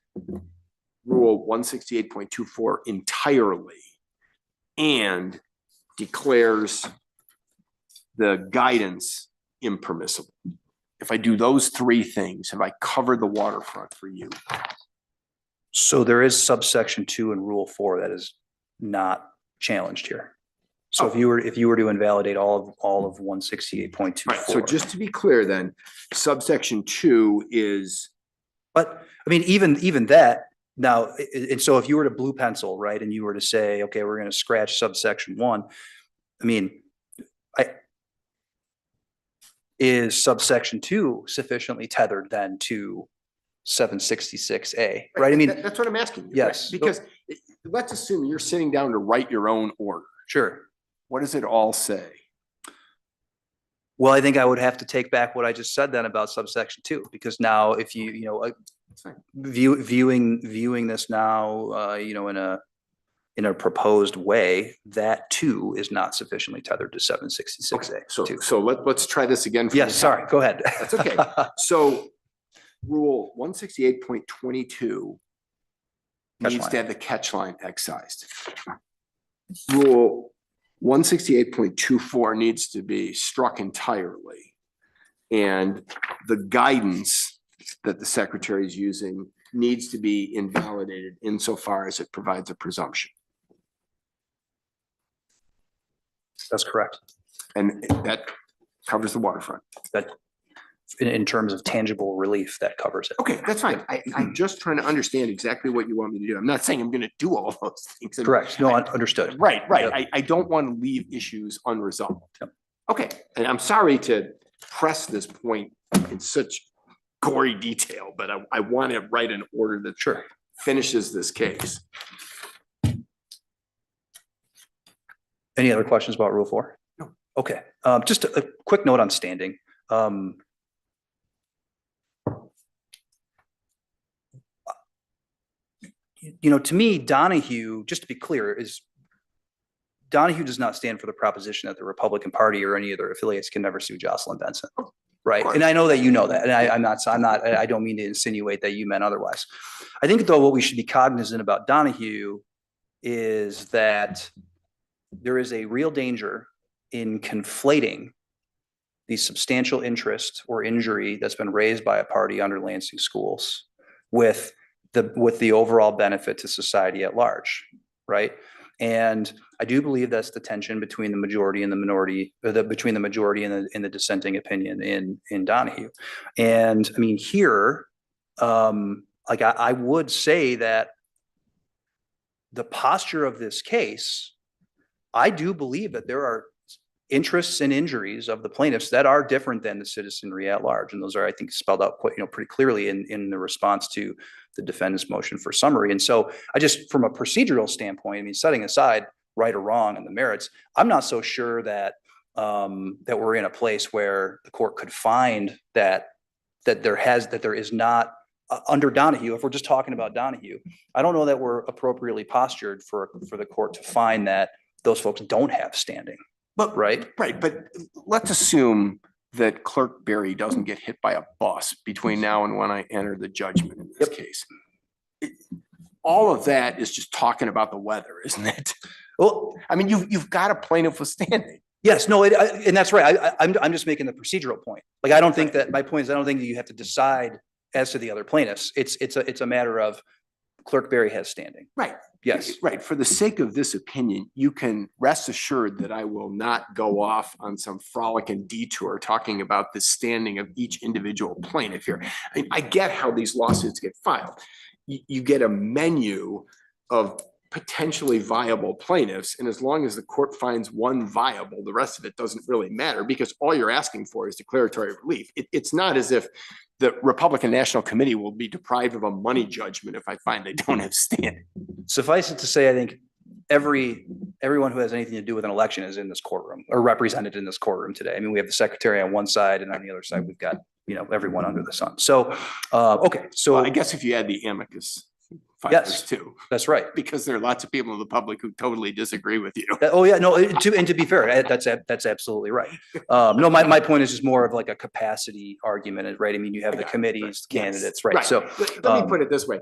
Speaker 2: Rule 168.24 entirely and declares the guidance impermissible. If I do those three things, have I covered the waterfront for you?
Speaker 5: So there is subsection 2 in Rule 4 that is not challenged here. So if you were to invalidate all of 168.24.
Speaker 2: Right, so just to be clear then, subsection 2 is.
Speaker 5: But I mean, even that now, and so if you were to blue pencil, right, and you were to say, okay, we're going to scratch subsection 1, I mean, is subsection 2 sufficiently tethered then to 766A, right? I mean,
Speaker 2: That's what I'm asking you.
Speaker 5: yes.
Speaker 2: Right? Because let's assume you're sitting down to write your own order.
Speaker 5: sure.
Speaker 2: What does it all say?
Speaker 5: Well, I think I would have to take back what I just said then about subsection 2, because now if viewing this now, in a proposed way, that too is not sufficiently tethered to 766A.
Speaker 2: So let's try this again. from
Speaker 5: Yes,
Speaker 2: the
Speaker 5: sorry,
Speaker 2: top.
Speaker 5: go ahead.
Speaker 2: That's okay. So Rule 168.22 needs to have the catch line excised. Rule 168.24 needs to be struck entirely. And the guidance that the secretary is using needs to be invalidated insofar as it provides a presumption.
Speaker 5: That's correct.
Speaker 2: And that covers the waterfront.
Speaker 5: That in terms of tangible relief, that covers it.
Speaker 2: Okay, that's fine. I'm just trying to understand exactly what you want me to do. I'm not saying I'm going to do all those things. And
Speaker 5: Correct. No, understood.
Speaker 2: Right.
Speaker 5: Yep.
Speaker 2: I don't want to leave issues unresolved.
Speaker 5: Yep.
Speaker 2: Okay, and I'm sorry to press this point in such gory detail, but I want to write an order that
Speaker 5: Sure.
Speaker 2: finishes this case.
Speaker 5: Any other questions about Rule 4?
Speaker 2: No.
Speaker 5: Okay, just a quick note on standing. To me, Donahue, just to be clear, Donahue does not stand for the proposition that the Republican Party or any of their affiliates can never sue Jocelyn Benson. Right. And I know that you know that, and I don't mean to insinuate that you meant otherwise. I think though, what we should be cognizant about Donahue is that there is a real danger in conflating the substantial interest or injury that's been raised by a party under Lansing schools with the overall benefit to society at large, right? And I do believe that's the tension between the majority and the minority, between the majority and the dissenting opinion in Donahue. And I mean, here, I would say that the posture of this case, I do believe that there are interests and injuries of the plaintiffs that are different than the citizenry at large. And those are, I think, spelled out quite, pretty clearly in the response to the defendant's motion for summary. And so I just, from a procedural standpoint, I mean, setting aside right or wrong and the merits, I'm not so sure that that we're in a place where the court could find that there is not under Donahue. If we're just talking about Donahue, I don't know that we're appropriately postured for the court to find that those folks don't have standing.
Speaker 2: But
Speaker 5: right.
Speaker 2: But let's assume that Clerk Berry doesn't get hit by a bus between now and when I enter the judgment in this case. All of that is just talking about the weather, isn't it?
Speaker 5: Well,
Speaker 2: I mean, you've got a plaintiff with standing.
Speaker 5: Yes, no, and that's right. I'm just making the procedural point. Like, I don't think that my point is, I don't think that you have to decide as to the other plaintiffs. It's a matter of Clerk Berry has standing.
Speaker 2: Right.
Speaker 5: Yes.
Speaker 2: Right. For the sake of this opinion, you can rest assured that I will not go off on some frolic and detour talking about the standing of each individual plaintiff here. I mean, I get how these lawsuits get filed. You get a menu of potentially viable plaintiffs, and as long as the court finds one viable, the rest of it doesn't really matter, because all you're asking for is declaratory relief. It's not as if the Republican National Committee will be deprived of a money judgment if I find they don't have standing.
Speaker 5: Suffice it to say, I think everyone who has anything to do with an election is in this courtroom or represented in this courtroom today. I mean, we have the secretary on one side and on the other side, we've got, everyone under the sun. So, okay, so
Speaker 2: Well, I guess if you add the amicus
Speaker 5: Yes.
Speaker 2: fighters too,
Speaker 5: that's right.
Speaker 2: because there are lots of people in the public who totally disagree with you.
Speaker 5: Oh, yeah, no, to be fair, that's absolutely right. No, my point is just more of like a capacity argument, right? I mean, you have the committees,
Speaker 2: Yes.
Speaker 5: candidates, right? So
Speaker 2: Let me put it this way.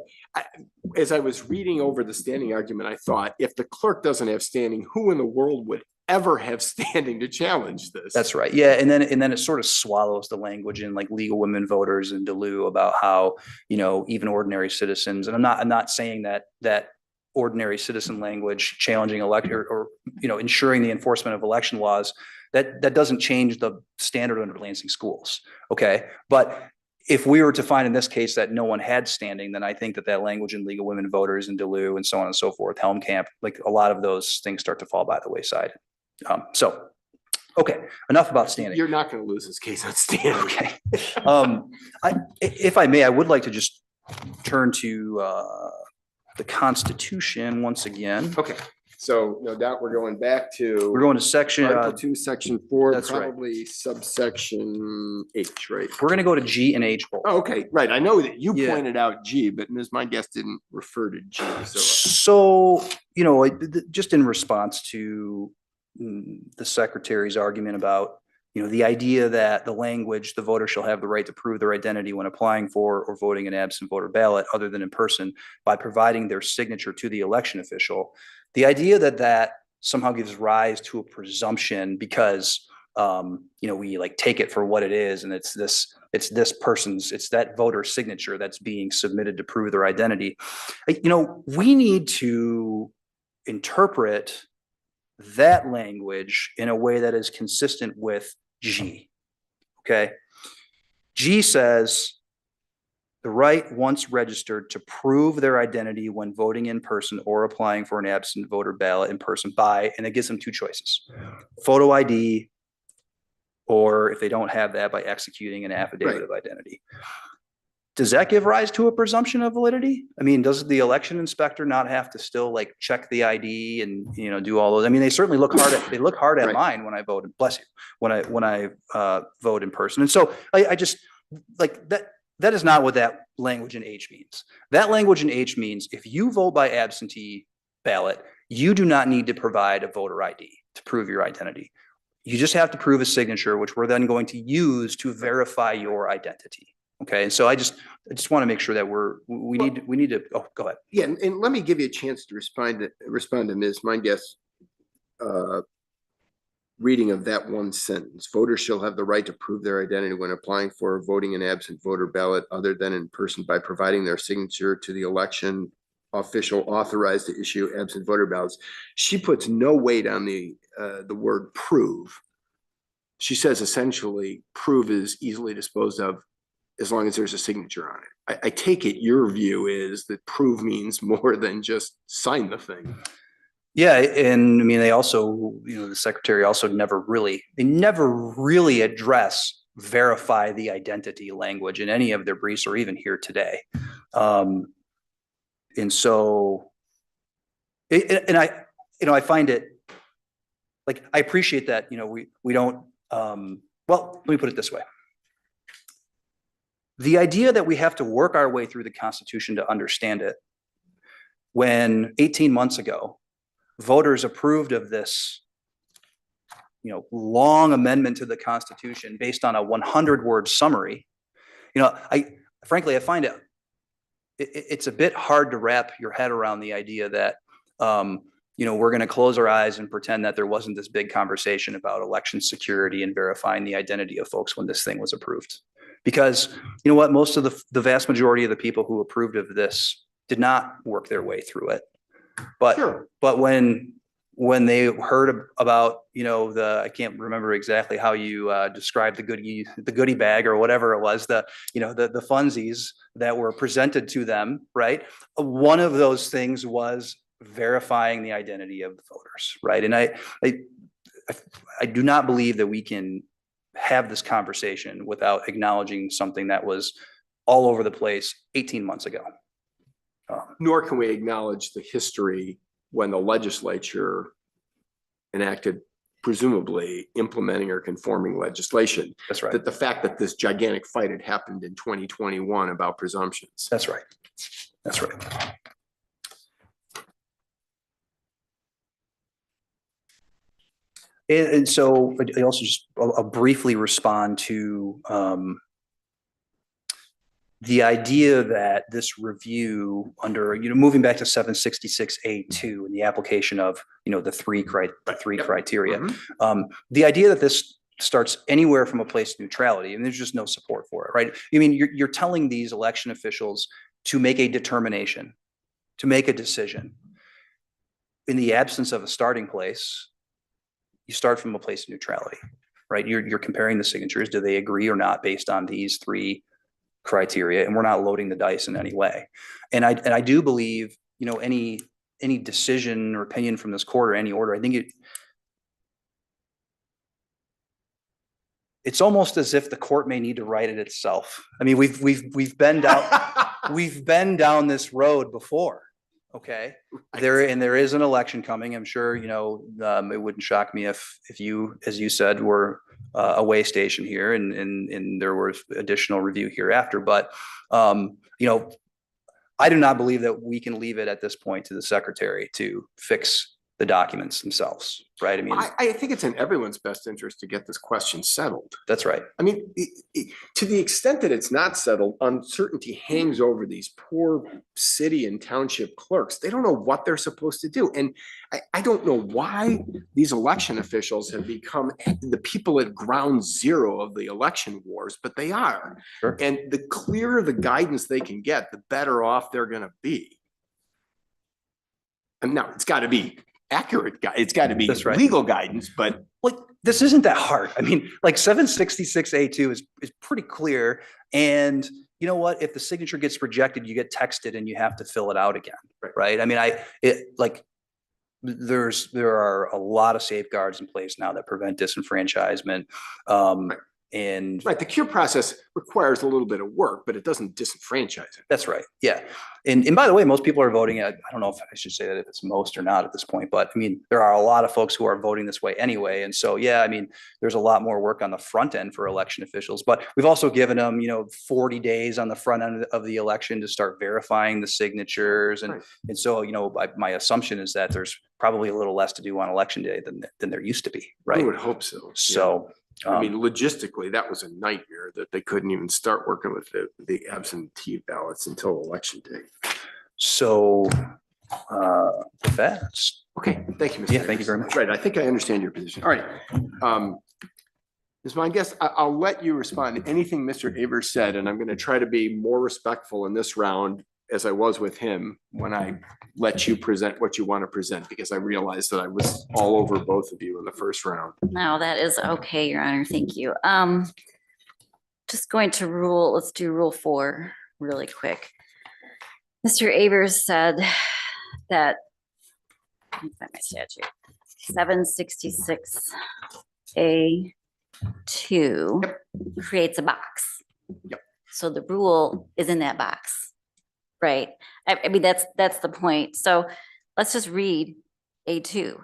Speaker 2: As I was reading over the standing argument, I thought, if the clerk doesn't have standing, who in the world would ever have standing to challenge this?
Speaker 5: that's right. Yeah. And then it sort of swallows the language in like League of Women Voters and Duluth about how, even ordinary citizens, and I'm not saying that ordinary citizen language challenging election or ensuring the enforcement of election laws, that doesn't change the standard under Lansing schools. Okay. But if we were to find in this case that no one had standing, then I think that language in League of Women Voters and Duluth and so on and so forth, Helmkamp, like a lot of those things start to fall by the wayside. Okay, enough about standing.
Speaker 2: You're not going to lose this case on standing.
Speaker 5: Okay. If I may, I would like to just turn to the Constitution once again.
Speaker 2: Okay, so no doubt we're going back to.
Speaker 5: We're going to section,
Speaker 2: Article 2, Section 4,
Speaker 5: that's right.
Speaker 2: probably subsection H, right?
Speaker 5: we're going to go to G and H both.
Speaker 2: Oh, okay, right. I know that you
Speaker 5: Yeah.
Speaker 2: pointed out G, but my guest didn't refer to G.
Speaker 5: So, just in response to the secretary's argument about, the idea that the language, the voter shall have the right to prove their identity when applying for or voting an absent voter ballot other than in person by providing their signature to the election official. The idea that somehow gives rise to a presumption because, we like take it for what it is. And it's that voter signature that's being submitted to prove their identity. We need to interpret that language in a way that is consistent with G. Okay. G says the right once registered to prove their identity when voting in person or applying for an absent voter ballot in person by, and it gives them two choices, photo ID, or if they don't have that, by executing an affidavit of identity. Does that give rise to a presumption of validity? I mean, does the election inspector not have to still like check the ID and, do all those? I mean, they certainly look hard at mine when I vote, bless you, when I vote in person. And so I just like that is not what that language in H means. That language in H means if you vote by absentee ballot, you do not need to provide a voter ID to prove your identity. You just have to prove a signature, which we're then going to use to verify your identity. Okay, and so I just want to make sure that we need to. Oh, go ahead.
Speaker 2: Yeah, and let me give you a chance to respond to Ms. Meinguest's reading of that one sentence. Voters shall have the right to prove their identity when applying for or voting an absent voter ballot other than in person by providing their signature to the election official authorized to issue absent voter ballots. She puts no weight on the word prove. She says essentially prove is easily disposed of as long as there's a signature on it. I take it your view is that prove means more than just sign the thing.
Speaker 5: Yeah, and I mean, they also, the secretary also never really address verify the identity language in any of their briefs or even here today. And so, I find it like, I appreciate that, we don't, well, let me put it this way. The idea that we have to work our way through the Constitution to understand it, when 18 months ago, voters approved of this, long amendment to the Constitution based on a 100-word summary, frankly, I find it's a bit hard to wrap your head around the idea that, we're going to close our eyes and pretend that there wasn't this big conversation about election security and verifying the identity of folks when this thing was approved. Because you know what, most of the vast majority of the people who approved of this did not work their way through it. But
Speaker 2: Sure.
Speaker 5: But when they heard about, I can't remember exactly how you described the goodie bag or whatever it was, the funsies that were presented to them, right? One of those things was verifying the identity of the voters, right? And I do not believe that we can have this conversation without acknowledging something that was all over the place 18 months ago.
Speaker 2: Nor can we acknowledge the history when the legislature enacted presumably implementing or conforming legislation.
Speaker 5: That's right.
Speaker 2: That the fact that this gigantic fight had happened in 2021 about presumptions.
Speaker 5: That's right. That's right. And so I also just, I'll briefly respond to the idea that this review under, moving back to 766A2 and the application of, the three criteria. The idea that this starts anywhere from a place of neutrality, and there's just no support for it, right? I mean, you're telling these election officials to make a determination, to make a decision. In the absence of a starting place, you start from a place of neutrality, right? You're comparing the signatures. Do they agree or not based on these three criteria? And we're not loading the dice in any way. And I do believe, any decision or opinion from this court or any order, I think it's almost as if the court may need to write it itself. I mean, we've been down this road before. Okay. There is an election coming. I'm sure, it wouldn't shock me if you, as you said, were a way station here and there was additional review hereafter. But, I do not believe that we can leave it at this point to the secretary to fix the documents themselves, right? I mean,
Speaker 2: I think it's in everyone's best interest to get this question settled.
Speaker 5: that's right.
Speaker 2: I mean, to the extent that it's not settled, uncertainty hangs over these poor city and township clerks. They don't know what they're supposed to do. And I don't know why these election officials have become the people at ground zero of the election wars, but they are.
Speaker 5: Sure.
Speaker 2: And the clearer the guidance they can get, the better off they're going to be. And now it's got to be accurate. It's got to be legal guidance, but
Speaker 5: this isn't that hard. I mean, like 766A2 is pretty clear. And you know what? If the signature gets rejected, you get texted and you have to fill it out again. Right. I mean, there are a lot of safeguards in place now that prevent disenfranchisement. And
Speaker 2: the cure process requires a little bit of work, but it doesn't disenfranchise it.
Speaker 5: That's right. Yeah. And by the way, most people are voting I don't know if I should say that if it's most or not at this point, but I mean, there are a lot of folks who are voting this way anyway. And so, yeah, I mean, there's a lot more work on the front end for election officials, but we've also given them, 40 days on the front end of the election to start verifying the signatures. And, and so, my assumption is that there's probably a little less to do on election day than there used to be. Right.
Speaker 2: I would hope so.
Speaker 5: So,
Speaker 2: I mean, logistically, that was a nightmare that they couldn't even start working with the absentee ballots until election day.
Speaker 5: So, with that,
Speaker 2: okay. Thank you, Mr.
Speaker 5: Yeah, thank you very much.
Speaker 2: Right. I think I understand your position. All right. Ms. my guest, I'll let you respond to anything Mr. Avers said, and I'm going to try to be more respectful in this round as I was with him when I let you present what you want to present, because I realized that I was all over both of you in the first round.
Speaker 3: No, that is okay, Your Honor. Thank you. Just going to let's do Rule 4 really quick. Mr. Avers said that, let me find my statute, 766A2 creates a box.
Speaker 2: Yep.
Speaker 3: So the rule is in that box. Right. I mean, that's the point. So let's just read A2.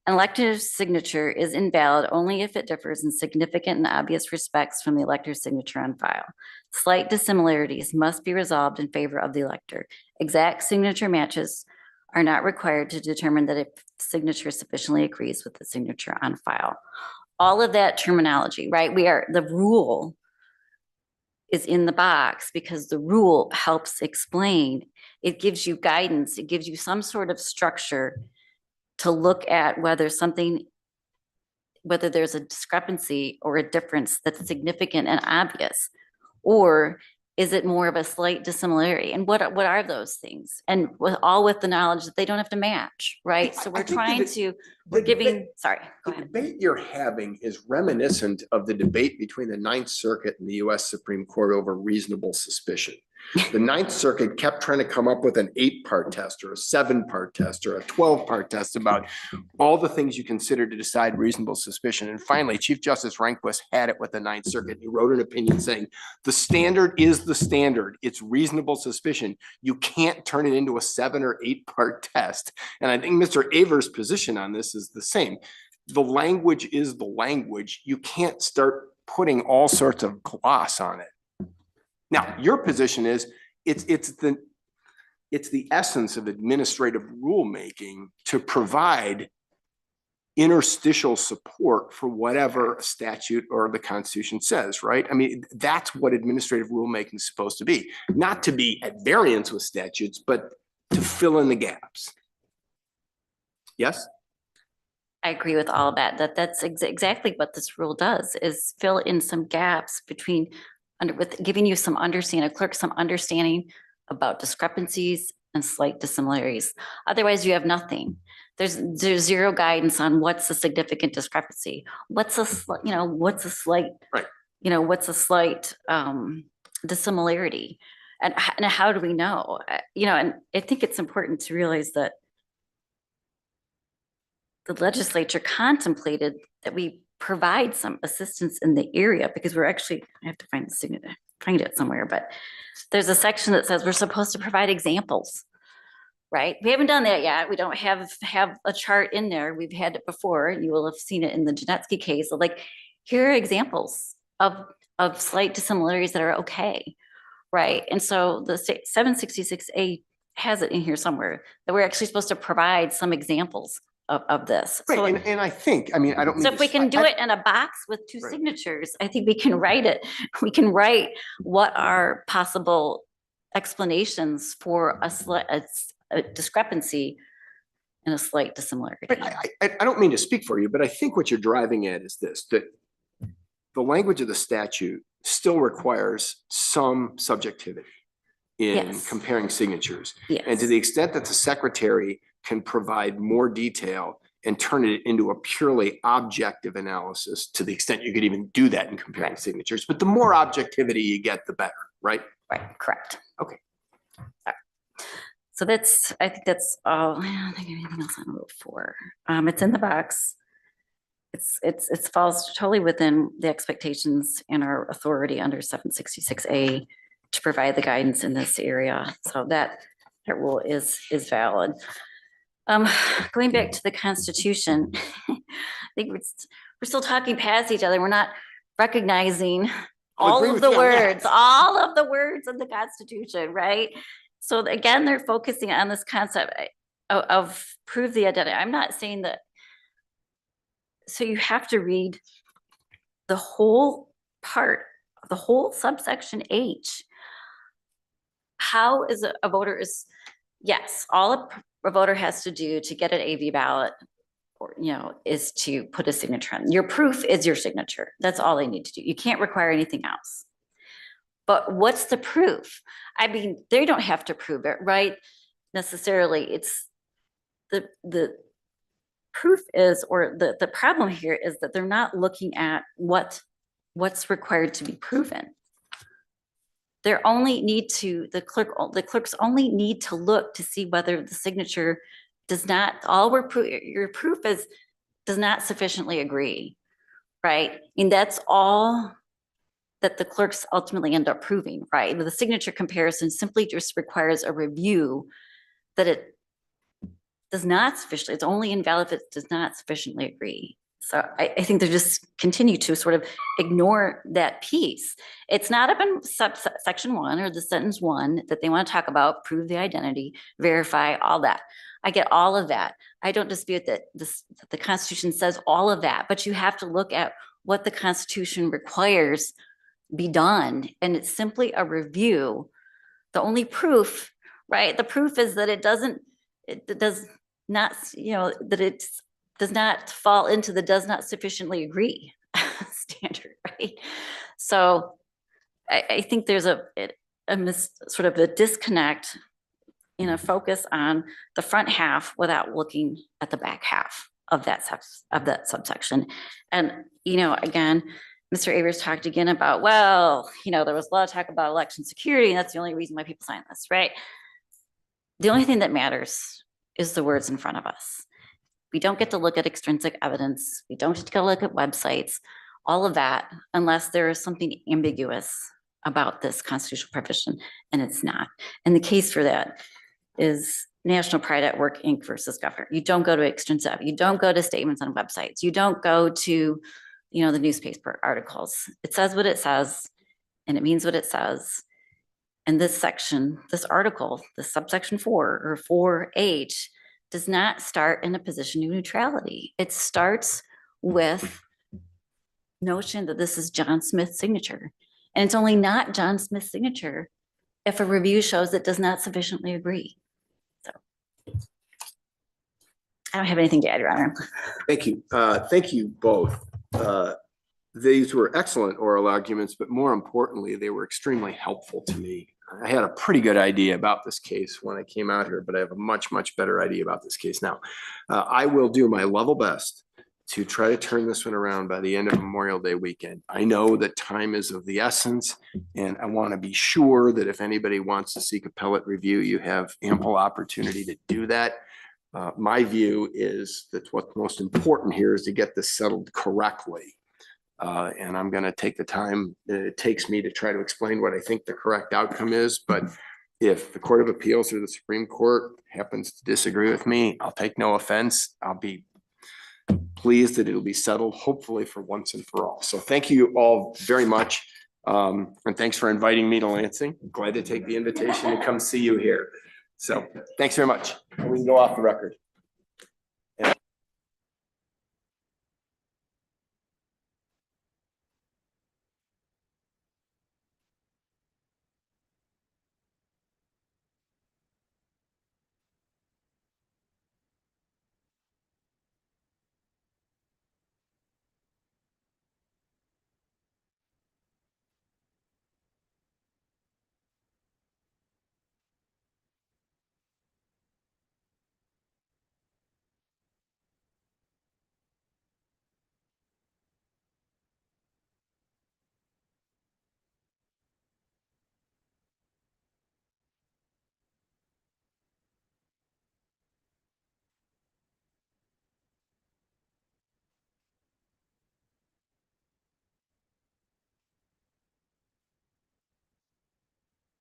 Speaker 3: An elector's signature is invalid only if it differs in significant and obvious respects from the elector's signature on file. Slight dissimilarities must be resolved in favor of the elector. Exact signature matches are not required to determine that a signature sufficiently agrees with the signature on file. All of that terminology, right? The rule is in the box because the rule helps explain. It gives you guidance. It gives you some sort of structure to look at whether there's a discrepancy or a difference that's significant and obvious, or is it more of a slight dissimilarity? And what are those things? And with the knowledge that they don't have to match, right? So we're trying to, sorry, go ahead.
Speaker 2: The debate you're having is reminiscent of the debate between the Ninth Circuit and the U.S. Supreme Court over reasonable suspicion. The Ninth Circuit kept trying to come up with an 8-part test or a 7-part test or a 12-part test about all the things you consider to decide reasonable suspicion. And finally, Chief Justice Rehnquist had it with the Ninth Circuit. He wrote an opinion saying, the standard is the standard. It's reasonable suspicion. You can't turn it into a 7 or 8-part test. And I think Mr. Aver's position on this is the same. The language is the language. You can't start putting all sorts of gloss on it. Now, your position is it's the essence of administrative rulemaking to provide interstitial support for whatever a statute or the Constitution says, right? I mean, that's what administrative rulemaking is supposed to be, not to be at variance with statutes, but to fill in the gaps. Yes?
Speaker 3: I agree with all of that. That's exactly what this rule does, is fill in some gaps between with giving you some understanding, a clerk some understanding about discrepancies and slight dissimilarities. Otherwise, you have nothing. There's zero guidance on what's a significant discrepancy. What's a slight,
Speaker 2: right?
Speaker 3: What's a slight dissimilarity, and how do we know? And I think it's important to realize that the legislature contemplated that we provide some assistance in the area, because we're actually, I have to find it somewhere, but there's a section that says we're supposed to provide examples, right? We haven't done that yet. We don't have a chart in there. We've had it before. You will have seen it in the Janetsky case. So like, here are examples of slight dissimilarities that are okay, right? And so the 766A has it in here somewhere that we're actually supposed to provide some examples of this.
Speaker 2: Right,
Speaker 3: So,
Speaker 2: and I think, I mean, I don't mean
Speaker 3: so if we can do it in a box with 2
Speaker 2: Right.
Speaker 3: signatures, I think we can write it. We can write what are possible explanations for a discrepancy and a slight dissimilarity.
Speaker 2: I don't mean to speak for you, but I think what you're driving at is this, that the language of the statute still requires some subjectivity in
Speaker 3: Yes.
Speaker 2: comparing signatures.
Speaker 3: Yes.
Speaker 2: And to the extent that the secretary can provide more detail and turn it into a purely objective analysis, to the extent you could even do that in comparing signatures. But the more objectivity you get, the better, right?
Speaker 3: Right, correct.
Speaker 2: Okay.
Speaker 3: All right. So I think that's all. I don't think anything else on Rule 4. It's in the box. It falls totally within the expectations and our authority under 766A to provide the guidance in this area. So that rule is valid. Going back to the Constitution, I think we're still talking past each other. We're not recognizing
Speaker 2: I'll agree
Speaker 3: all of
Speaker 2: with
Speaker 3: the
Speaker 2: you on that.
Speaker 3: all of the words in the Constitution, right? So again, they're focusing on this concept of prove the identity. I'm not saying that. So you have to read the whole part, the whole subsection H. How is a voter is, yes, all a voter has to do to get an AV ballot, or, is to put a signature on. Your proof is your signature. That's all they need to do. You can't require anything else. But what's the proof? I mean, they don't have to prove it, right? Necessarily. It's the proof is, or the problem here is that they're not looking at what's required to be proven. The clerks only need to look to see whether the signature does not, your proof does not sufficiently agree, right? And that's all that the clerks ultimately end up proving, right? The signature comparison simply just requires a review that it does not sufficiently, it's only invalid if it does not sufficiently agree. So I think they just continue to sort of ignore that piece. It's not up in section 1 or the sentence 1 that they want to talk about, prove the identity, verify, all that. I get all of that. I don't dispute that the Constitution says all of that, but you have to look at what the Constitution requires be done. And it's simply a review. The only proof, right? The proof is that it does not, that it's does not fall into the does not sufficiently agree standard, right? So I think there's a sort of a disconnect in a focus on the front half without looking at the back half of that subsection. And, again, Mr. Avers talked again about, well, there was a lot of talk about election security, and that's the only reason why people signed this, right? The only thing that matters is the words in front of us. We don't get to look at extrinsic evidence. We don't get to look at websites, all of that, unless there is something ambiguous about this constitutional provision, and it's not. And the case for that is National Pride at Work, Inc. versus Governor. You don't go to extrinsic, you don't go to statements on websites, you don't go to, the newspaper articles. It says what it says, and it means what it says. And this section, this article, the subsection 4 or 4H, does not start in a position of neutrality. It starts with notion that this is John Smith's signature. And it's only not John Smith's signature if a review shows it does not sufficiently agree. So I don't have anything to add, Your Honor.
Speaker 2: Thank you. Thank you both. These were excellent oral arguments, but more importantly, they were extremely helpful to me. I had a pretty good idea about this case when I came out here, but I have a much, much better idea about this case now. I will do my level best to try to turn this one around by the end of Memorial Day weekend. I know that time is of the essence, and I want to be sure that if anybody wants to seek appellate review, you have ample opportunity to do that. My view is that what's most important here is to get this settled correctly. And I'm going to take the time that it takes me to try to explain what I think the correct outcome is. But if the Court of Appeals or the Supreme Court happens to disagree with me, I'll take no offense. I'll be pleased that it'll be settled, hopefully for once and for all. So thank you all very much. And thanks for inviting me to Lansing. I'm glad to take the invitation to come see you here. So thanks very much. We can go off the record.